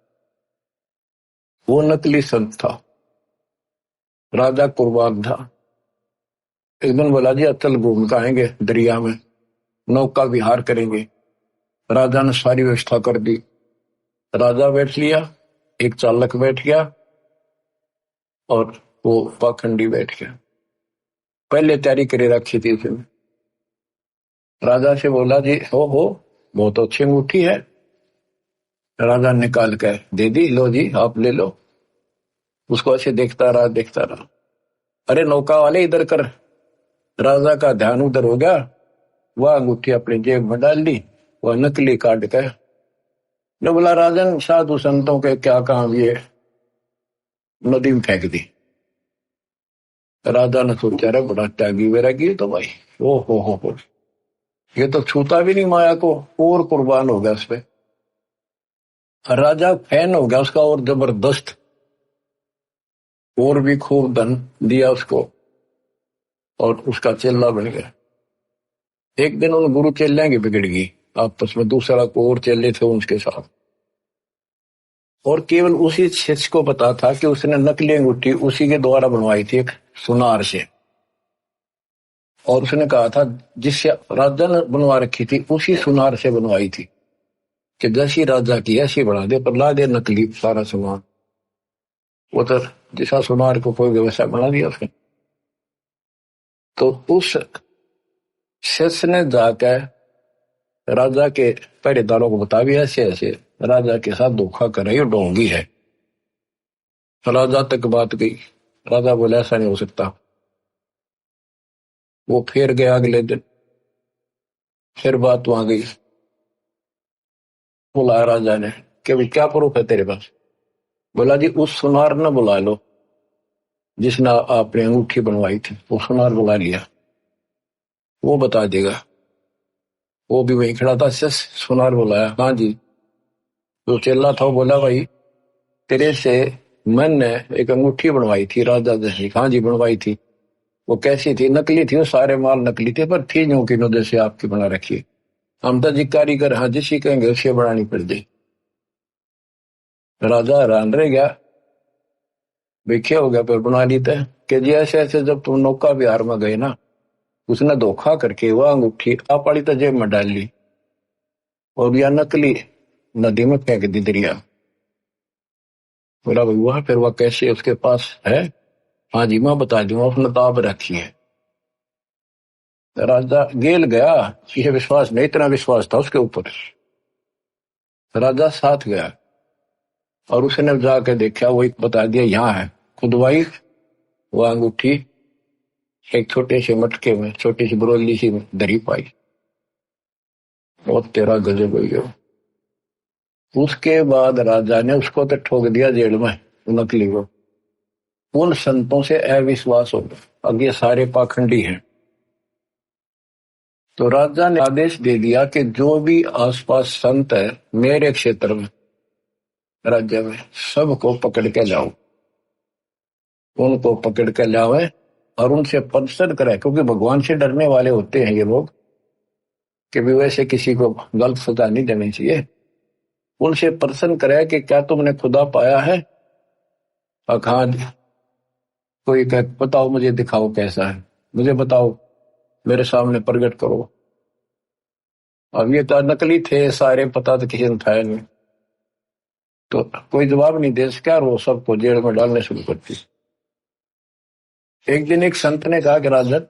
वो नकली संत था, राजा कुर्बान था। एक दिन बोला जी अचल घूम के आएंगे दरिया में, नौका विहार करेंगे। राजा ने सारी व्यवस्था कर दी, राजा बैठ लिया, एक चालक बैठ गया और वो पाखंडी बैठ गया। पहले तैयारी करे रखी थी उसने। राजा से बोला जी हो बहुत अच्छी अंगूठी है। राजा निकाल के दे दी, लो जी आप ले लो। उसको ऐसे देखता रहा। अरे नौका वाले इधर कर। राजा का ध्यान उधर हो गया, वह अंगूठी अपनी जेब में डाल ली, वह नकली काट के ने बोला राजन साधु संतों के क्या काम, ये नदी में फेंक दी। राजा ने सोचा रे बड़ा त्यागी वैरागी तो भाई, ओ हो, ये तो छूता भी नहीं माया को, और कुर्बान हो गया उस पे। राजा फैन हो गया उसका और जबरदस्त, और भी खूब धन दिया उसको और उसका चेला बन गया। एक दिन उन गुरु चेले की बिगड़ गई आपस में, दूसरा को और चेले थे उनके साथ, और केवल उसी शिष्य को पता था कि उसने नकली अंगूठी उसी के द्वारा बनवाई थी एक सुनार से, और उसने कहा था जिससे राजा ने बनवा रखी थी उसी सुनार से बनवाई थी, कि जैसी राजा की ऐसी बना दे, पर ला दे नकली सारा सामान। वो तो जैसा सुनार को कोई व्यवसाय बना दिया उसने। तो उस शिष्य ने जाकर राजा के पहरेदारों को बता भी ऐसे ऐसे राजा के साथ धोखा कर रही, ढोंगी है। राजा तक बात गई, राजा बोला ऐसा नहीं हो सकता। वो फिर गया अगले दिन, फिर बात वहां गई, बुलाया राजा ने कि भाई क्या प्रूफ है तेरे पास? बोला जी उस सुनार ने बुला लो जिसने आपने अंगूठी बनवाई थी, वो सुनार बुला लिया, वो बता देगा। वो भी वहीं खड़ा था, सुनार बुलाया, हाँ जी। जो चेला था वो बोला भाई तेरे से मैंने एक अंगूठी बनवाई थी राजा जैसी। हाँ जी बनवाई थी। वो कैसी थी? नकली थी, वो सारे माल नकली थे, पर थी यूं की जैसे आपकी बना रखी। हम तो जी कारीगर, हाँ जिसी कहेंगे उसे बनानी पड़ गई। राजा हैरान रह गया, बेख्या हो गया, फिर बना ली थे कि जी ऐसे ऐसे जब तुम नौका विहार में गए ना, उसने धोखा करके वह अंगूठी आप वाली तो जेब में डाल ली और यह नकली नदी में फेंक दी दरिया। बोला भाई वह फिर वह कैसे उसके पास है? हाँ जी मैं बता दूंगा, उसने दाब रखी है। राजा गेल गया, ये विश्वास नहीं, इतना विश्वास था उसके ऊपर। राजा साथ गया और उसने जाके देखा, वही बता दिया यहाँ है खुदवाई वो अंगूठी, एक छोटे से मटके में छोटी सी बरोली सी दरी पाई, और तेरा गजब हो गया। उसके बाद राजा ने उसको तो ठोक दिया जेल में, नकली को। उन संतों से अविश्वास हो गया, अब ये सारे पाखंडी हैं। तो राजा ने आदेश दे दिया कि जो भी आसपास संत है मेरे क्षेत्र में, राज्य में, सबको पकड़ के लाओ। उनको पकड़ के लावे और उनसे परिषद कराए, क्योंकि भगवान से डरने वाले होते हैं ये लोग, कि भी वैसे किसी को गलत सजा नहीं देनी चाहिए। उनसे प्रश्न कराए कि क्या तुमने खुदा पाया है? हाँ। कोई कह बताओ, मुझे दिखाओ कैसा है, मुझे बताओ, मेरे सामने प्रकट करो। अब ये तो नकली थे सारे, पता तो किसी ने था नहीं, तो कोई जवाब नहीं दे सका और वो सबको जेल में डालने शुरू कर दी। एक दिन एक संत ने कहा कि राजन,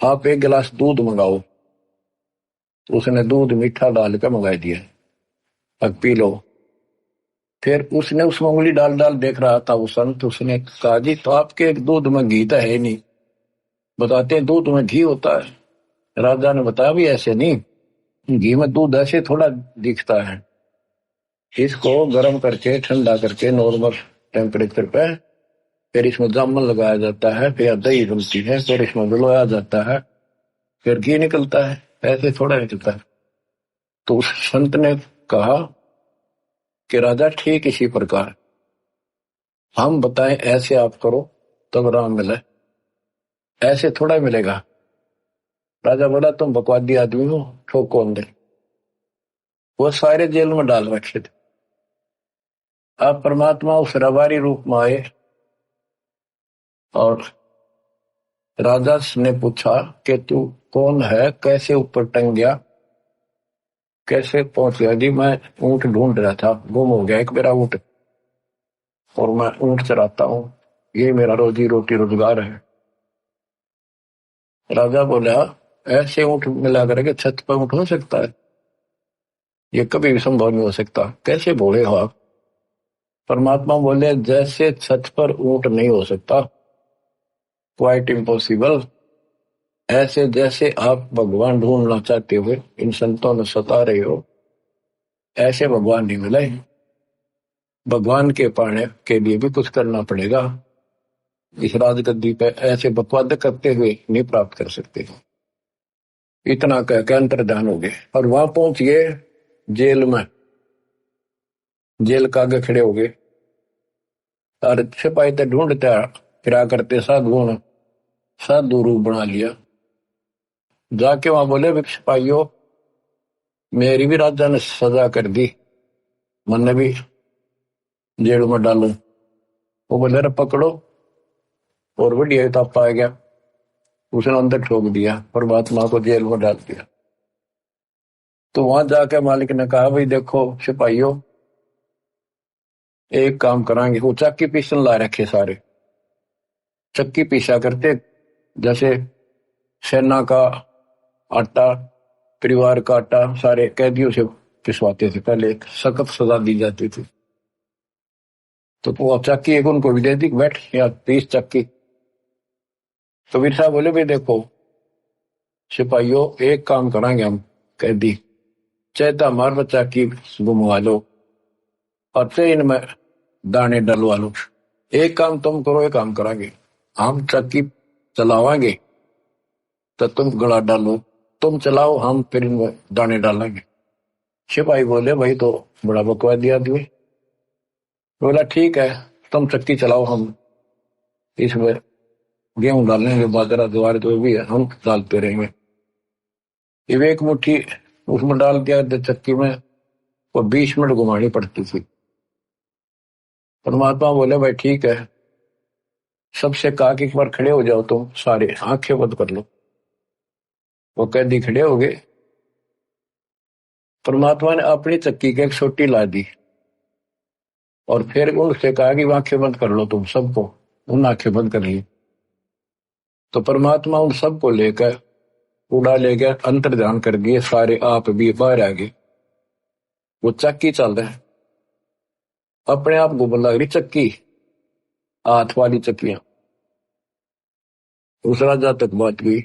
आप एक गिलास दूध मंगाओ। तो उसने दूध मीठा डाल कर मंगा दिया, अब पी लो। फिर उसने उसमें उंगली डाल डाल देख रहा था वो संत। उसने कहा जी, तो आपके दूध में घी तो है नहीं, बताते हैं दूध में घी होता है। राजा ने बताया भी ऐसे नहीं, घी में दूध ऐसे थोड़ा दिखता है। इसको गर्म करके ठंडा करके नॉर्मल टेम्परेचर पे, फिर इसमें जामुन लगाया जाता है, फिर दही बनती है, फिर इसमें मिलाया जाता है, फिर घी निकलता है, ऐसे थोड़ा निकलता है। तो उस संत ने कहा कि राजा ठीक इसी प्रकार हम बताएं ऐसे आप करो तब राम मिले, ऐसे थोड़ा मिलेगा। राजा बोला तुम बकवादी आदमी हो, ठोको अंदर। वो सारे जेल में डाल रखे थे। अब परमात्मा उस रबारी रूप में आए और राजा ने पूछा कि तू कौन है, कैसे ऊपर टंग गया, कैसे पहुंच गया? जी मैं ऊंट ढूंढ रहा था, गुम हो गया एक मेरा ऊंट, और मैं ऊंट चराता हूँ, ये मेरा रोजी रोटी रोजगार है। राजा बोला ऐसे ऊंट मिला करके छत पर ऊंट हो सकता है? ये कभी भी संभव नहीं हो सकता, कैसे बोले हो आप? परमात्मा बोले जैसे छत पर ऊंट नहीं हो सकता, क्वाइट इम्पॉसिबल, ऐसे जैसे आप भगवान ढूंढना चाहते हुए इन संतों में सता रहे हो, ऐसे भगवान नहीं मिले। भगवान के पाने के लिए भी कुछ करना पड़ेगा। इस राजगद्दी पे ऐसे बकवाद करते हुए नहीं प्राप्त कर सकते। इतना कह के अंतर्धान हो गए और वहां पहुंच गए जेल में। जेल के आगे खड़े हो गए और सिपाही तो ढूंढते फिरा करते साधुओं ने साधु रूप बना लिया। जाके वहां बोले सिपाहियों, मेरी भी राजा ने सजा कर दी, मैंने भी जेल में डालू। वो बोले रे पकड़ो, और बढ़िया तापा आ गया, उसने अंदर ठोक दिया, परमात्मा को जेल में डाल दिया। तो वहां जाके मालिक ने कहा भाई देखो सिपाहियों, एक काम करांगे। वो चक्की पीसन ला रखे सारे, चक्की पीसा करते, जैसे सेना का आटा, परिवार का आटा सारे कैदियों से पिसवाते थे। पहले एक सख्त सजा दी जाती थी। तो वो चक्की एक उनको भी दे दी, बैठ या 30 चक्की। तो वीर साहब बोले भाई देखो सिपाहियों, एक काम करांगे हम कैदी, चाहे तो हमारे बच्चा की घुमवा लो और चाहे इनमें दाने डलवा लो। एक काम तुम करो, एक काम करांगे, हम चक्की चलावांगे तो तुम गला डालो, तुम चलाओ हम फिर इनमें दाने डालेंगे। सिपाही बोले भाई तो बड़ा बकवादी आदमी। बोला ठीक है, तुम चक्की चलाओ, हम इसमें गेहूं डालेंगे, बाजरा ज्वार जो भी है हम डालते रहेंगे। ये एक मुट्ठी उसमें डाल दिया चक्की में, वो 20 मिनट घुमानी पड़ती थी। परमात्मा बोले भाई ठीक है, सबसे कहा कि एक बार खड़े हो जाओ, तुम सारे आंखें बंद कर लो। वो कैदी खड़े हो गए। परमात्मा ने अपनी चक्की की एक सोटी ला दी और फिर उनसे कहा कि आंखें बंद कर लो तुम सबको। उन आंखें बंद कर ली। तो परमात्मा उन सबको लेकर उड़ा ले गया, अंतर ध्यान कर दिए सारे, आप भी बाहर आ गए। वो चक्की चल रहा है, अपने आप घूमने लग रही चक्की, हाथ वाली चक्कियां। उस राजा तक बात गई।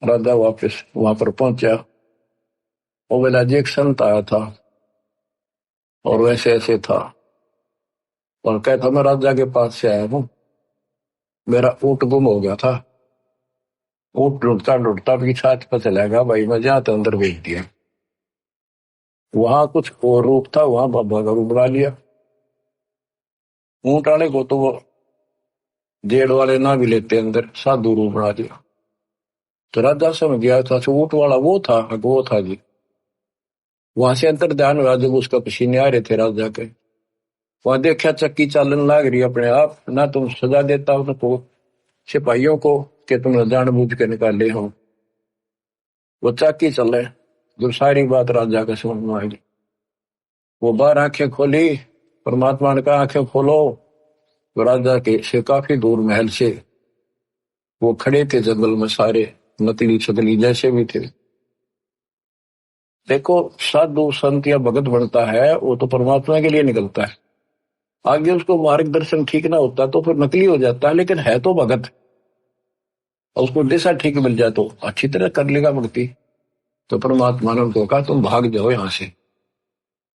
राजा वापस वहां पर पहुंचा। वो बोला जी एक संत आया था और वैसे ऐसे था, और कहता मैं राजा के पास से आया हूं, मेरा ऊँट गुम हो गया था। ऊँट ढूंढता ढूंढता भी साथ पता चला गया भाई, मैं जहां तो अंदर भेज दिया। वहां कुछ और रूप था, वहां बाबा का रूप बना लिया। ऊँट वाले को तो वो जेड़ वाले ना भी लेते, अंदर साधु रूप बना दिया। तो राजा समझ गया था ऊँट वाला वो था जी। वहां से अंतर ध्यान हुआ जब उसका पसीने आ रहे थे राजा के। वहां देखा चक्की चालन लाग रही अपने आप, ना तुम सजा देता उनको सिपाहियों को कि तुम जानबूझ के निकाले हो। वो चक्की चले, जब सारी बात राजा के समझ में आई, वो बाहर आंखें खोली, परमात्मा ने कहा आंखें खोलो। तो राजा के से काफी दूर महल से वो खड़े थे जंगल में, सारे नकली शकली जैसे भी थे। देखो साधु संत या भगत बनता है वो तो परमात्मा के लिए निकलता है। आगे उसको मार्गदर्शन ठीक ना होता तो फिर नकली हो जाता है, लेकिन है तो भगत। और उसको दिशा ठीक मिल जाए तो अच्छी तरह कर लेगा भक्ति। तो परमात्मा ने उनको कहा तुम भाग जाओ यहाँ से।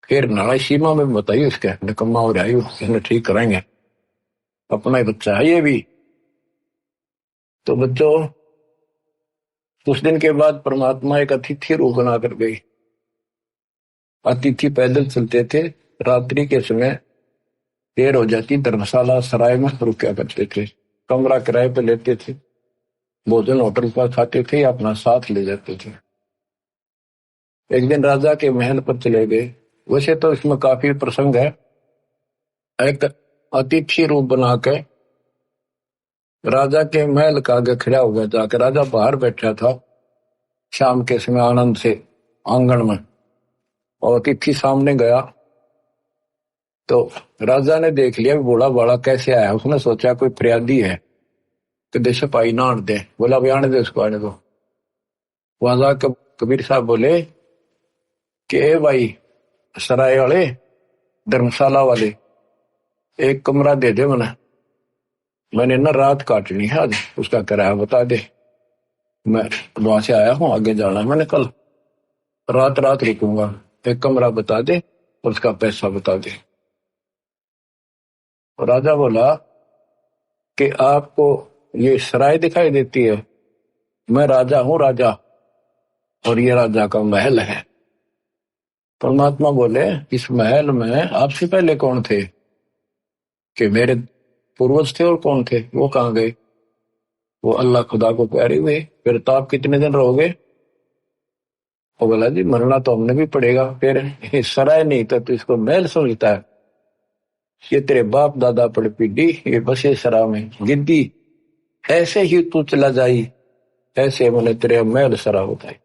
फिर नारायण सीमा में बताइए उसके निकम्मा और आयु इसने ठीक कराएंगे, अपना ही बच्चा है ये भी। तो बच्चों कुछ दिन के बाद परमात्मा एक अतिथि रूप बना कर गई। अतिथि पैदल चलते थे, रात्रि के समय देर हो जाती, धर्मशाला सराय में रुका करते थे, कमरा किराए पे लेते थे, भोजन होटल पर खाते थे या अपना साथ ले जाते थे। एक दिन राजा के महल पर चले गए। वैसे तो इसमें काफी प्रसंग है। एक अतिथि रूप बना के राजा के महल का आगे खड़ा हो गया, जाकर राजा बाहर बैठा था शाम के समय आनंद से आंगन में, और अतिथि सामने गया तो राजा ने देख लिया बूढ़ा बाड़ा कैसे आया। उसने सोचा कोई फरियादी है तो दे सिपाही ना आने दे, बोला भाई आने दे उसको, आने दो। वहां जाकर कबीर साहब बोले कि भाई सराय वाले, धर्मशाला वाले, एक कमरा दे दे मैंने ना रात काटनी है आज, उसका किराया बता दे। मैं वहां से आया हूँ, आगे जाना है मैंने, कल रात रात रुकूंगा, एक कमरा बता दे और उसका पैसा बता दे। और राजा बोला कि आपको ये सराय दिखाई देती है, मैं राजा हूं राजा, और ये राजा का महल है। परमात्मा बोले इस महल में आपसे पहले कौन थे? कि मेरे पूर्वज थे। और कौन थे? वो कहाँ गए? वो अल्लाह खुदा को प्यारे हुए। फिर तो आप कितने दिन रहोगे? वो बोला जी मरना तो हमने भी पड़ेगा। फिर सराय नहीं था तो इसको महल समझता है? ये तेरे बाप दादा पड़ पीढ़ी ये बसे सरा में गिद्दी, ऐसे ही तू चला जाई, ऐसे मैंने तेरे महल सरा बताई।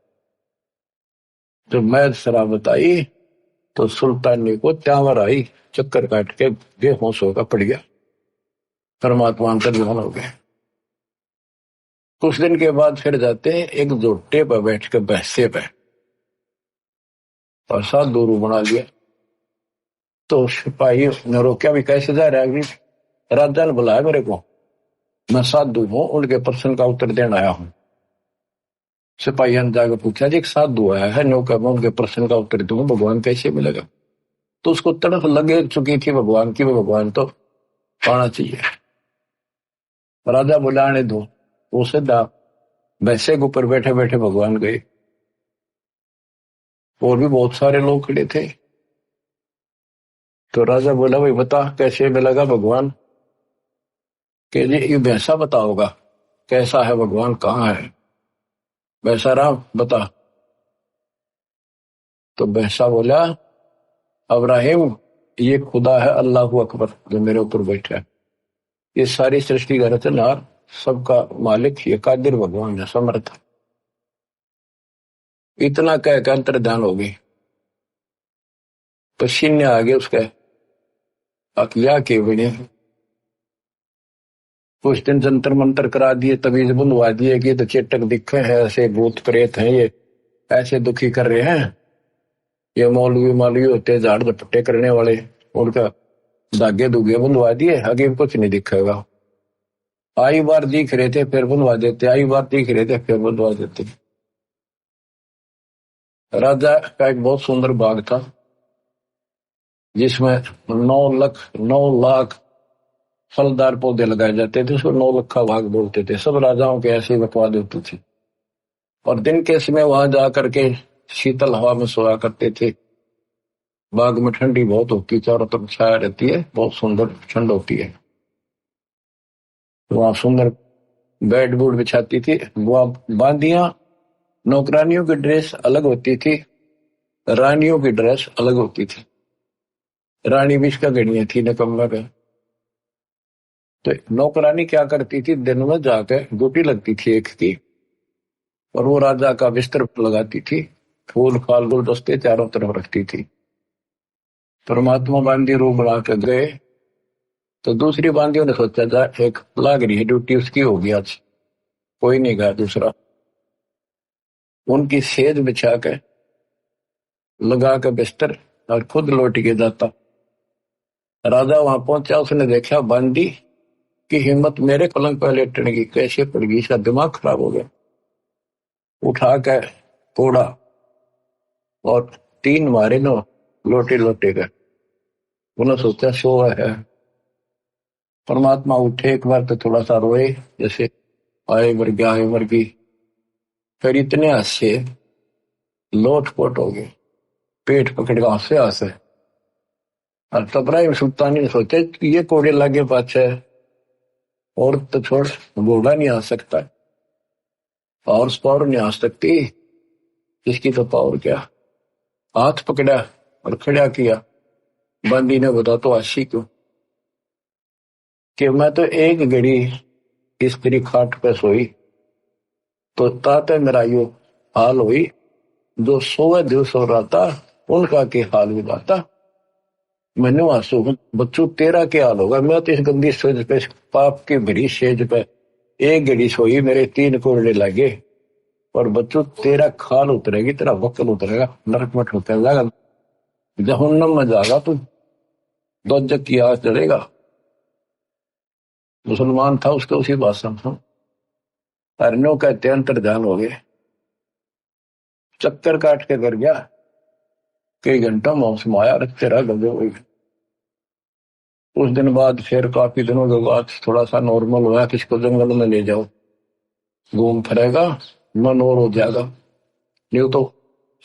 जब महल सरा बताई तो सुल्तानी को त्यावर आई, चक्कर काट के बेहोश होकर पड़ गया, परमात्मा अंतर्ध्यान हो गए। कुछ दिन के बाद फिर जाते हैं एक जोटे पर बैठ के बहसे पे, और साधु रूप बना लिया। तो सिपाही ने रोका भी कैसे जा रहा है? राजा ने बुलाया मेरे को, मैं साधु हूं, उनके प्रश्न का उत्तर देने आया हूं। सिपाही ने जाकर पूछा जी एक साधु आया है, नौका मैं उनके प्रश्न का उत्तर दूंगा, भगवान कैसे मिलेगा? तो उसको तड़फ लगे चुकी थी भगवान की, वो भगवान तो पाना चाहिए। राजा बुलाने दो, वो सीधा वैसे के ऊपर बैठे बैठे भगवान गए। और भी बहुत सारे लोग खड़े थे। तो राजा बोला भाई बता कैसे मिलेगा भगवान? कि जी ये वैसा बताओगा, कैसा है भगवान, कहाँ है? वैसा राम बता। तो वैसा बोला अब्राहिम ये खुदा है अल्लाह अकबर जो मेरे ऊपर बैठा है, ये सारी सृष्टि का रचनहार, सबका मालिक ये कादिर भगवान है, समर्थ। इतना कहकर अंतर्ध्यान हो गई, पसीने आ गए उसके अकलिया के बिने। कुछ दिन जंतर मंतर करा दिए, तवीज बुंदवा दिए कि तो चेटक दिखे है, ऐसे भूत प्रेत हैं, ये ऐसे दुखी कर रहे हैं, ये मौलवी मालवी होते हैं झाड़ झपट्टे करने वाले, उनका धागे धुगे बुंदवा दिए, आगे कुछ नहीं दिखेगा। आई बार दिख रहे थे फिर बंधवा देते, आई बार दिख रहे थे फिर बंधवा देते। राजा का एक बहुत सुंदर बाग था जिसमें 9 लाख फलदार पौधे लगाए जाते थे, उसको 9 लखा बाग बोलते थे। सब राजाओं के ऐसे बकवाद होते थे और दिन के समय वहां जाकर के शीतल हवा में सोया करते थे। बाग में ठंडी बहुत होती है, चारों तरफ छाया रहती है, बहुत सुंदर ठंड होती है। वहां सुंदर बेड बूड बिछाती थी। वहां बांदियां, नौकरानियों की ड्रेस अलग होती थी, रानियों की ड्रेस अलग होती थी। रानी भी इसका गणिया थी नकम्मा का। तो नौकरानी क्या करती थी, दिन में जाकर ड्यूटी लगती थी एक की, और वो राजा का बिस्तर लगाती थी, फूल फाल गुलदस्ते चारों तरफ रखती थी। परमात्मा बांदी रूप बना के गए तो दूसरी बांदियों ने सोचा जा एक लाग रही है ड्यूटी, उसकी होगी आज, कोई नहीं गया दूसरा। उनकी सेज बिछा के लगा के बिस्तर और खुद लौट के जाता। राजा वहां पहुंचा, उसने देखा बांदी की हिम्मत मेरे पलंग पर लेटने की कैसे पड़ गई, इसका दिमाग खराब हो गया। उठा के कोड़ा और 3 मारे नो लोटे लोटे कर। उन्होंने सोचा सो है। परमात्मा उठे, एक बार तो थोड़ा सा रोए, जैसे आए मर गया आए मर गई, फिर इतने हंसे लोटपोट हो गए, पेट पकड़ के हंसे हंसे। और तबराइम सुल्तानी ने सोचा कि ये कोड़े लागे पाछे, और तो छोड़, घोड़ा नहीं आ सकता और पावर नहीं आ सकती, इसकी तो पावर क्या। हाथ पकड़ा और खड़ा किया। बंदी ने बता तो आशी क्यों कि मैं तो एक घड़ी स्त्री खाट पे सोई तो ताते मेरा यो हाल हुई, जो 100 दिवस हो रहा था उनका के हाल भी बाता। मैंने आंसू बच्चों तेरा क्या हाल होगा, मैं तो इस गंदी सेज पे, पाप की भरी सेज पे एक घड़ी सोई, मेरे 3 कोड़े लगे, और बच्चों तेरा खाल उतरेगी, तेरा वक्ल उतरेगा, नरक मठ उतर जाएगा, जहन्नम में जाएगा तू, दोजक की आग चलेगा। मुसलमान था, उसके उसी भाषण था। हरनों कहते अंतर ध्यान हो गए, चक्कर काट के कर गया, कई घंटा मौसम आया, रखते रहा गजे हुई। उस दिन बाद फिर काफी दिनों के बाद थोड़ा सा नॉर्मल हुआ, किसको जंगल में ले जाओ, घूम फिरेगा, मन और हो जाएगा। नहीं तो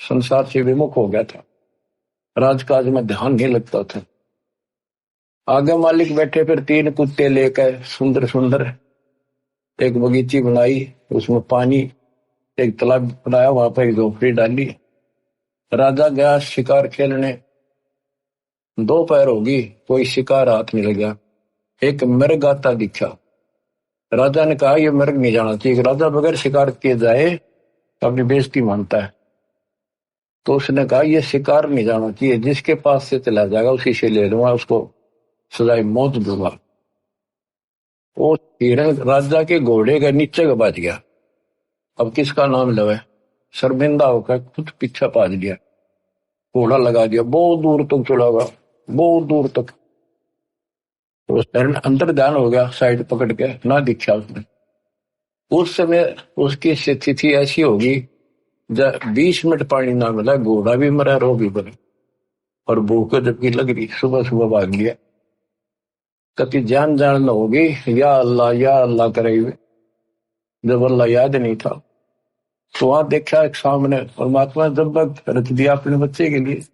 संसार से विमुख हो गया था, राजकाज में ध्यान नहीं लगता था। आगे मालिक बैठे, फिर 3 कुत्ते लेकर सुंदर सुंदर एक बगीची बनाई, उसमें पानी, एक तालाब बनाया, वहां पर एक झोपड़ी डाली। राजा गया शिकार खेलने, 2 पैर होगी, कोई शिकार हाथ नहीं लगा। एक मृग आता दिखा। राजा ने कहा ये मृग नहीं जाना चाहिए, राजा बगैर शिकार किए जाए तो अपनी बेइज्जती मानता है। तो उसने कहा ये शिकार नहीं जाना चाहिए, जिसके पास से चला जाएगा उसी से ले लूंगा, उसको सजाए मौत दूंगा। वो हिरण राजा के घोड़े के नीचे का बच गया। अब किसका नाम लवे, शर्मिंदा होकर खुद पीछा पाज लिया, घोड़ा लगा दिया, बहुत दूर तक चला गया, बहुत दूर तक। तो हिरण अंतर ध्यान हो गया, साइड पकड़ के ना दिखा उसने। उस समय उसकी स्थिति ऐसी होगी, जब 20 मिनट पानी ना मिला, घोड़ा भी मरा, रो भी मरा, और भूख जबकि लग रही, सुबह सुबह भाग गया। कति जान जान न होगी, या अल्लाह करे हुए, जब अल्लाह याद नहीं था। तो वहां देखा एक सामने परमात्मा जब रच दिया अपने बच्चे के लिए,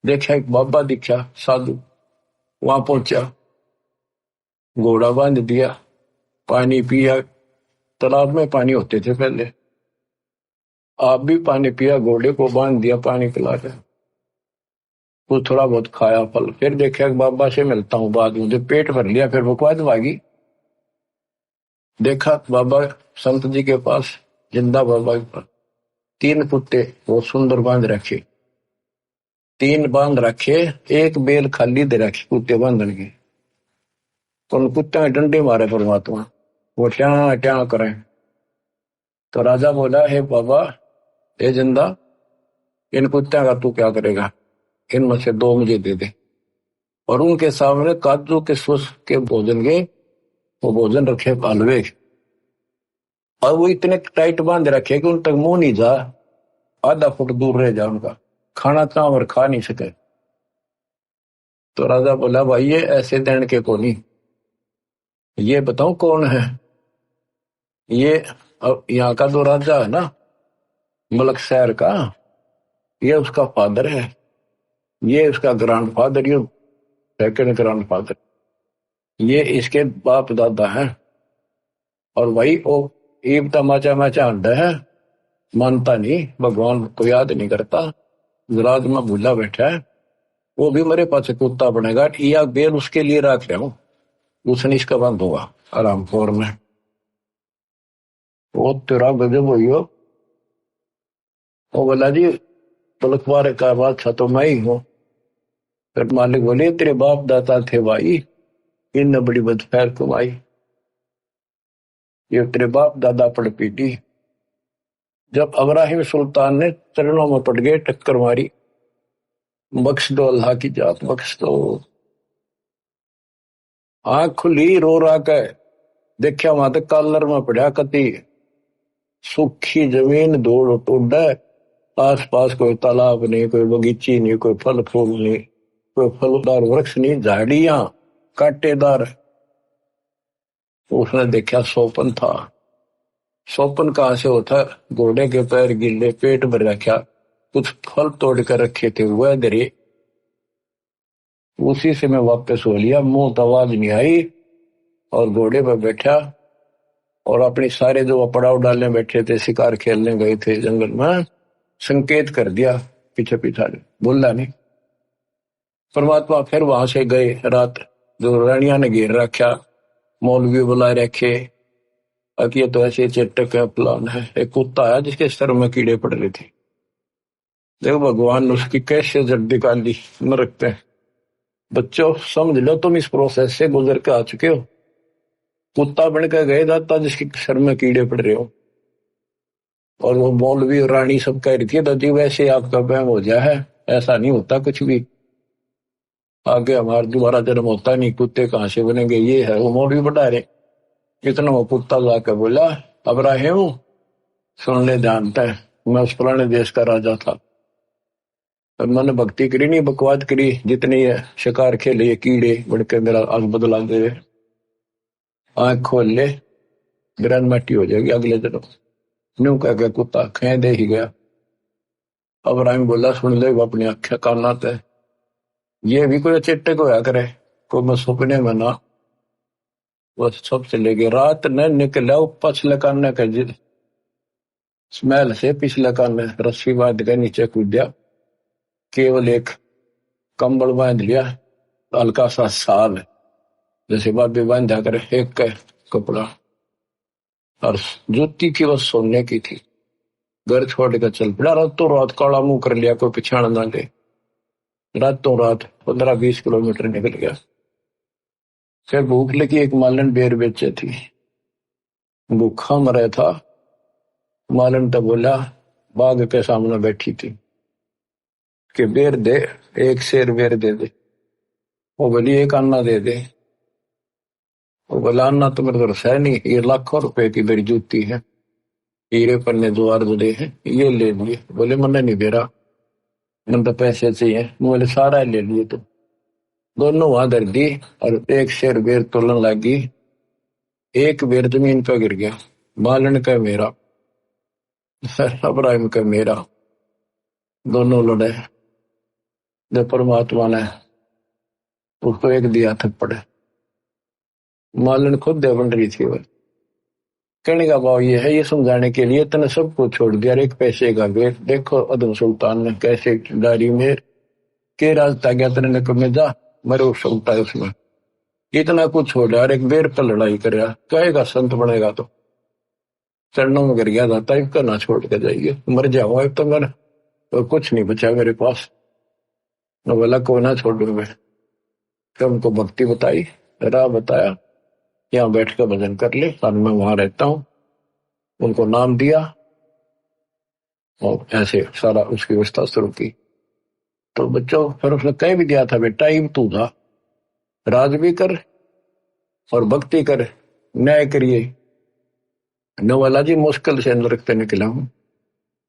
देखा एक बाबा दिखा साधु, वहां पहुंचा, घोड़ा बांध दिया, पानी पिया। तालाब में पानी होते थे पहले, आप भी पानी पिया, घोड़े को बांध दिया, पानी पिला के कुछ थोड़ा बहुत खाया फल। फिर देखा बाबा से मिलता हूँ बाद में, जब पेट भर लिया फिर बकवाद भागी। देखा बाबा संत जी के पास, जिंदा बाबा के पास 3 कुत्ते वो सुंदर बांध रखे, 3 बांध रखे, एक बेल खाली दे रखी कुत्ते बांधने की। तो उन कुत्ते में डंडे मारे परमात्मा, वो ट्या ट्या करे। तो राजा बोला हे बाबा, हे जिंदा, इन कुत्ते का तू क्या करेगा, इनमें से 2 मुझे दे दे। और उनके सामने काजू के सुस के भोजन के वो भोजन रखे हलवे, और वो इतने टाइट बांध रखे कि उन तक मुंह नहीं जा, आधा फुट दूर रह जा उनका, खाना चावर खा नहीं सके। तो राजा बोला भाई ये ऐसे देने के को नहीं, ये बताओ कौन है ये? अब यहाँ का जो राजा है ना मलक शहर का, ये उसका फादर है, ये उसका ग्रैंडफादर, ये सेकंड ग्रैंडफादर, ये इसके बाप दादा है। और वही वो ईब तमाचा माचा अंडा है, मानता नहीं, भगवान को याद नहीं करता, राज में भूला बैठा है। वो भी मेरे पास कुत्ता बनेगा, या बेल उसके लिए रख रहा हूँ, उसने इसका बंद होगा आराम फोर में। वो तेरा गजब हुई हो। वो बोला जी पलकवार का बादशाह तो मैं ही हूँ। फिर मालिक बोले तेरे बाप दादा थे भाई, इन बड़ी बदखैर कमाई, ये तेरे बाप दादा पड़ पीटी। जब अब्राहिम सुल्तान ने चरणों में पड़ गए, टक्कर मारी, बख्श दो अल्लाह की जात बख्श दो। आंख खुली रो रहा के देखा वहां तक कॉलर में पड़ा कति सूखी जमीन, धूल टूड, आस पास कोई तालाब नहीं, कोई बगीची नहीं, कोई फल फूल नहीं, कोई फलदार वृक्ष नहीं, झाड़ियां कांटेदार। उसने देखा सोपन था। सोपन कहां से होता? घोड़े के पैर गिले, पेट भर रखा, कुछ फल तोड़ कर रखे थे वह दरे, उसी से मैं वापस हो लिया, मुंह तो आवाज नहीं आई, और घोड़े पर बैठा और अपने सारे जो पड़ाव डालने बैठे थे, शिकार खेलने गए थे जंगल में, संकेत कर दिया पीछे पीछा, बोला नहीं। परमात्मा फिर वहां से गए, रात जो रानिया ने घेर रखा, मौलवी बुला रखे, अब ये तो ऐसे चेटक का प्लान है। एक कुत्ता आया जिसके सर में कीड़े पड़ रहे थे, देखो भगवान ने उसकी कैसे जड़ निकाली नरक पे। बच्चों समझ लो, तुम इस प्रोसेस से गुजर के आ चुके हो। कुत्ता बनकर गए दाता जिसके सर में कीड़े पड़ रहे हो, और वो मौलवी और रानी सब कह रही थी दादी वैसे आपका वहम हो जाए है, ऐसा नहीं होता कुछ भी, आगे हमारा दोबारा जन्म होता नहीं, कुत्ते कहां से बनेंगे, ये है वो मौलवी बढ़ा रहे। इतना वो कुत्ता जाकर बोला अब्राहिम सुन ले, जानता है मैं उस पुराने देश का राजा था, और मैंने भक्ति करी नहीं बकवाद करी, जितनी है शिकार खेले कीड़े बढ़कर मेरा आग बदला दे, आंख खोल ले ग्रैंड मट्टी हो जाएगी अगले दिन। न्यू कह के कुत्ता खे दे ही गया। अब्राहिम बोला सुन ले अपनी आख्या काना ते, ये भी कोई चेटे को होया करे, को मैं सपने में ना, वो सब चले गए। रात न निकला पछले कान के स्मेल से पिछले कान रस्सी बांध के नीचे कूदा, केवल एक कंबल बांध लिया, हल्का सा साल जैसे बाबी बांधा करे एक कपड़ा, और जूती की बस सोने की थी। घर छोड़ कर चल पड़ा, रातों रात काला मुंह कर लिया, कोई पिछाड़ ना ले। रातों रात 15-20 किलोमीटर निकल गया। फिर भूख लगी, एक मालन बेर बेचे थी, भूखा मरा था। मालन तो बोला बाग के सामने बैठी थी कि बेर दे, एक शेर बेर दे दे। वो बोली एक अन्ना दे दे। वो बोला अन्ना तो मेरे घर है नहीं, ये लाखों रुपए की मेरी जूती है, हीरे पन्ने द्वार जुड़े हैं, ये ले लिए। बोले मैंने नहीं दे रहा, मैंने तो पैसे चाहिए। बोले सारा ले लिए। तो दोनों वहां धर दी और एक शेर बेर तोलन लगी, एक बेर जमीन पर गिर गया। मालन का मेरा, अब्राहिम का मेरा, दोनों लड़े। जब परमात्मा ने उसको एक दिया थप्पड़, मालन खुद दे बन रही थी। वह कहने का भाव ये है, ये समझाने के लिए तने सबको छोड़ दिया, एक पैसे का बेर। देखो अदम सुल्तान ने कैसे डारी में के रास्ता गया, तेने में जा मरे उस सुल्तान उसमें इतना कुछ छोड़ यार, एक बेर पर लड़ाई कर, कहेगा संत बनेगा तो चरणों में गिर गया जाता है, ना छोड़ के जाइए, मर जाओ अब तो मेरा तो कुछ नहीं बचा मेरे पास। बोला को ना छोड़ूंगा। फिर उनको भक्ति बताई, राह बताया, यहाँ बैठ कर भजन कर ले, और मैं वहां रहता हूँ। उनको नाम दिया और ऐसे सारा उसकी व्यवस्था शुरू की। तो बच्चों फिर उसने कह भी दिया था बेटा, तू था राज भी कर और भक्ति कर, न्याय करिए। नवाला जी मुश्किल से नरक से निकला हूं,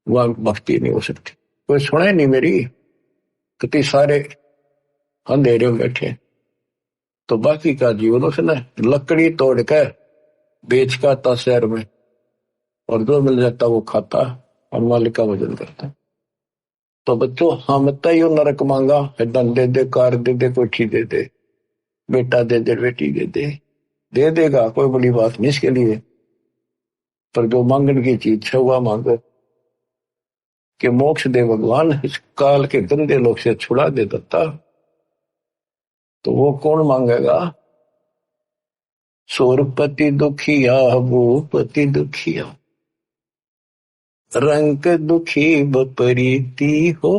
वहां भक्ति नहीं हो सकती। कोई सुने नहीं मेरी, कितने सारे अंधेरे में बैठे। तो बाकी का जीवन उसने लकड़ी तोड़ के बेच का आता शहर में, और जो मिल जाता वो खाता और मालिक का वजन करता। तो बच्चों हम यो नरक मांगा, धन दे दे, कार दे दे, कोठी दे दे, बेटा दे दे, बेटी दे देगा, कोई बड़ी बात नहीं इसके लिए। पर जो मांगने की चीज है वह मांगो कि मोक्ष दे भगवान, इस काल के गंदे लोग से छुड़ा दे दत्ता। तो वो कौन मांगेगा? सोरपति दुखिया, भूपति दुखिया, रंग दुखी बपरीती हो,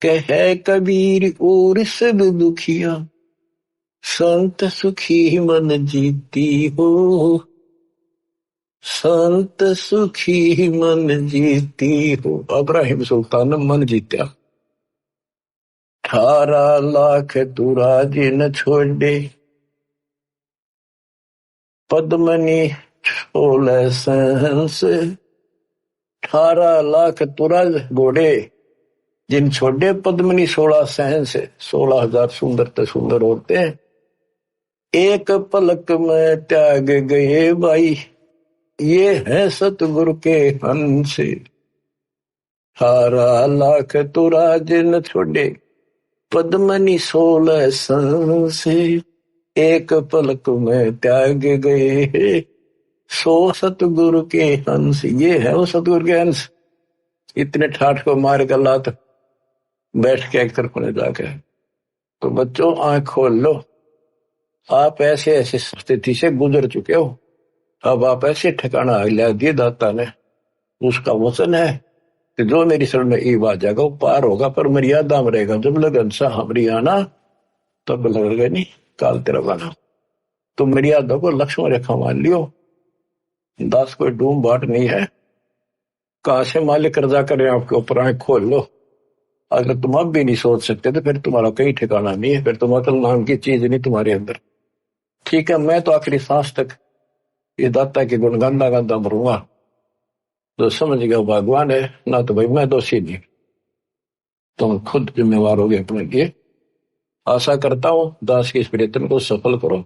कहे कबीर और सब दुखिया, संत सुखी मन जीती हो, संत सुखी मन जीती हो। इब्राहिम सुल्तान मन जीत्या। 18 लाख तुराजी न छोड़े, पद्मनी 16 सहंस। 18 लाख तुराज घोड़े जिन छोड़े, पद्मनी 16 सहंस, 16,000 सुंदर ते सुंदर औरतें एक पलक में त्याग गए भाई, ये है सतगुरु के हंस। 18 लाख तुराज न छोड़े, पद्मनी 16 सहंस, एक पलक में त्याग गए 100 सतगुरु के हंस। ये है वो सतगुरु के हंस। इतने ठाठ को मार कर लात बैठ के एक तरफ जाके। तो बच्चों आंख खोल लो, आप ऐसे ऐसे स्थिति से गुजर चुके हो, अब आप ऐसे ठिकाना हिला दिए दाता ने। उसका वचन है कि जो मेरी शरण में ईब आ जाएगा वो पार होगा, पर मर्यादा में रहेगा। जब लगन सा हमारी आना तब लगेगा नहीं काल तेरा बना। तो मर्यादा को लक्ष्मण रेखा मान लियो। दास कोई डूम बाट नहीं है। कहां से मालिक कर्जा करे आपके ऊपर, आंख खोल लो। अगर तुम अब भी नहीं सोच सकते तो फिर तुम्हारा कहीं ठिकाना नहीं है, फिर तुम अकल नाम की चीज नहीं तुम्हारे अंदर। ठीक है, मैं तो आखिरी सांस तक ये दाता के गुण गांदा गांदा मरूंगा। तो समझ गया भगवान है ना, तो भाई मैं दोषी नहीं, तुम खुद जिम्मेवार हो गए अपने लिए। आशा करता हूं दास के इस प्रयत्न को सफल करो,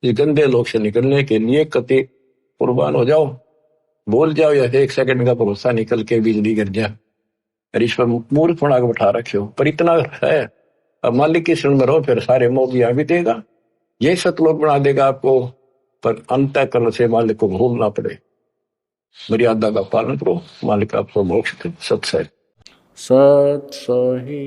इस गंदे लोग से निकलने के लिए कति कुर्बान हो जाओ। बोल जाओ या 1 सेकंड का भरोसा निकल के बिजली गिर जाए, और इस पर मूर्ख बना के बैठा रखे हो। पर इतना है, अब मालिक की शरण में रहो, फिर सारे मोगियां भी देगा, ये सतलोक बना देगा आपको। पर अंतःकरण से मालिक को भूलना पड़े, मर्यादा का पालन करो, मालिक आपको मोक्ष दे। सत सही।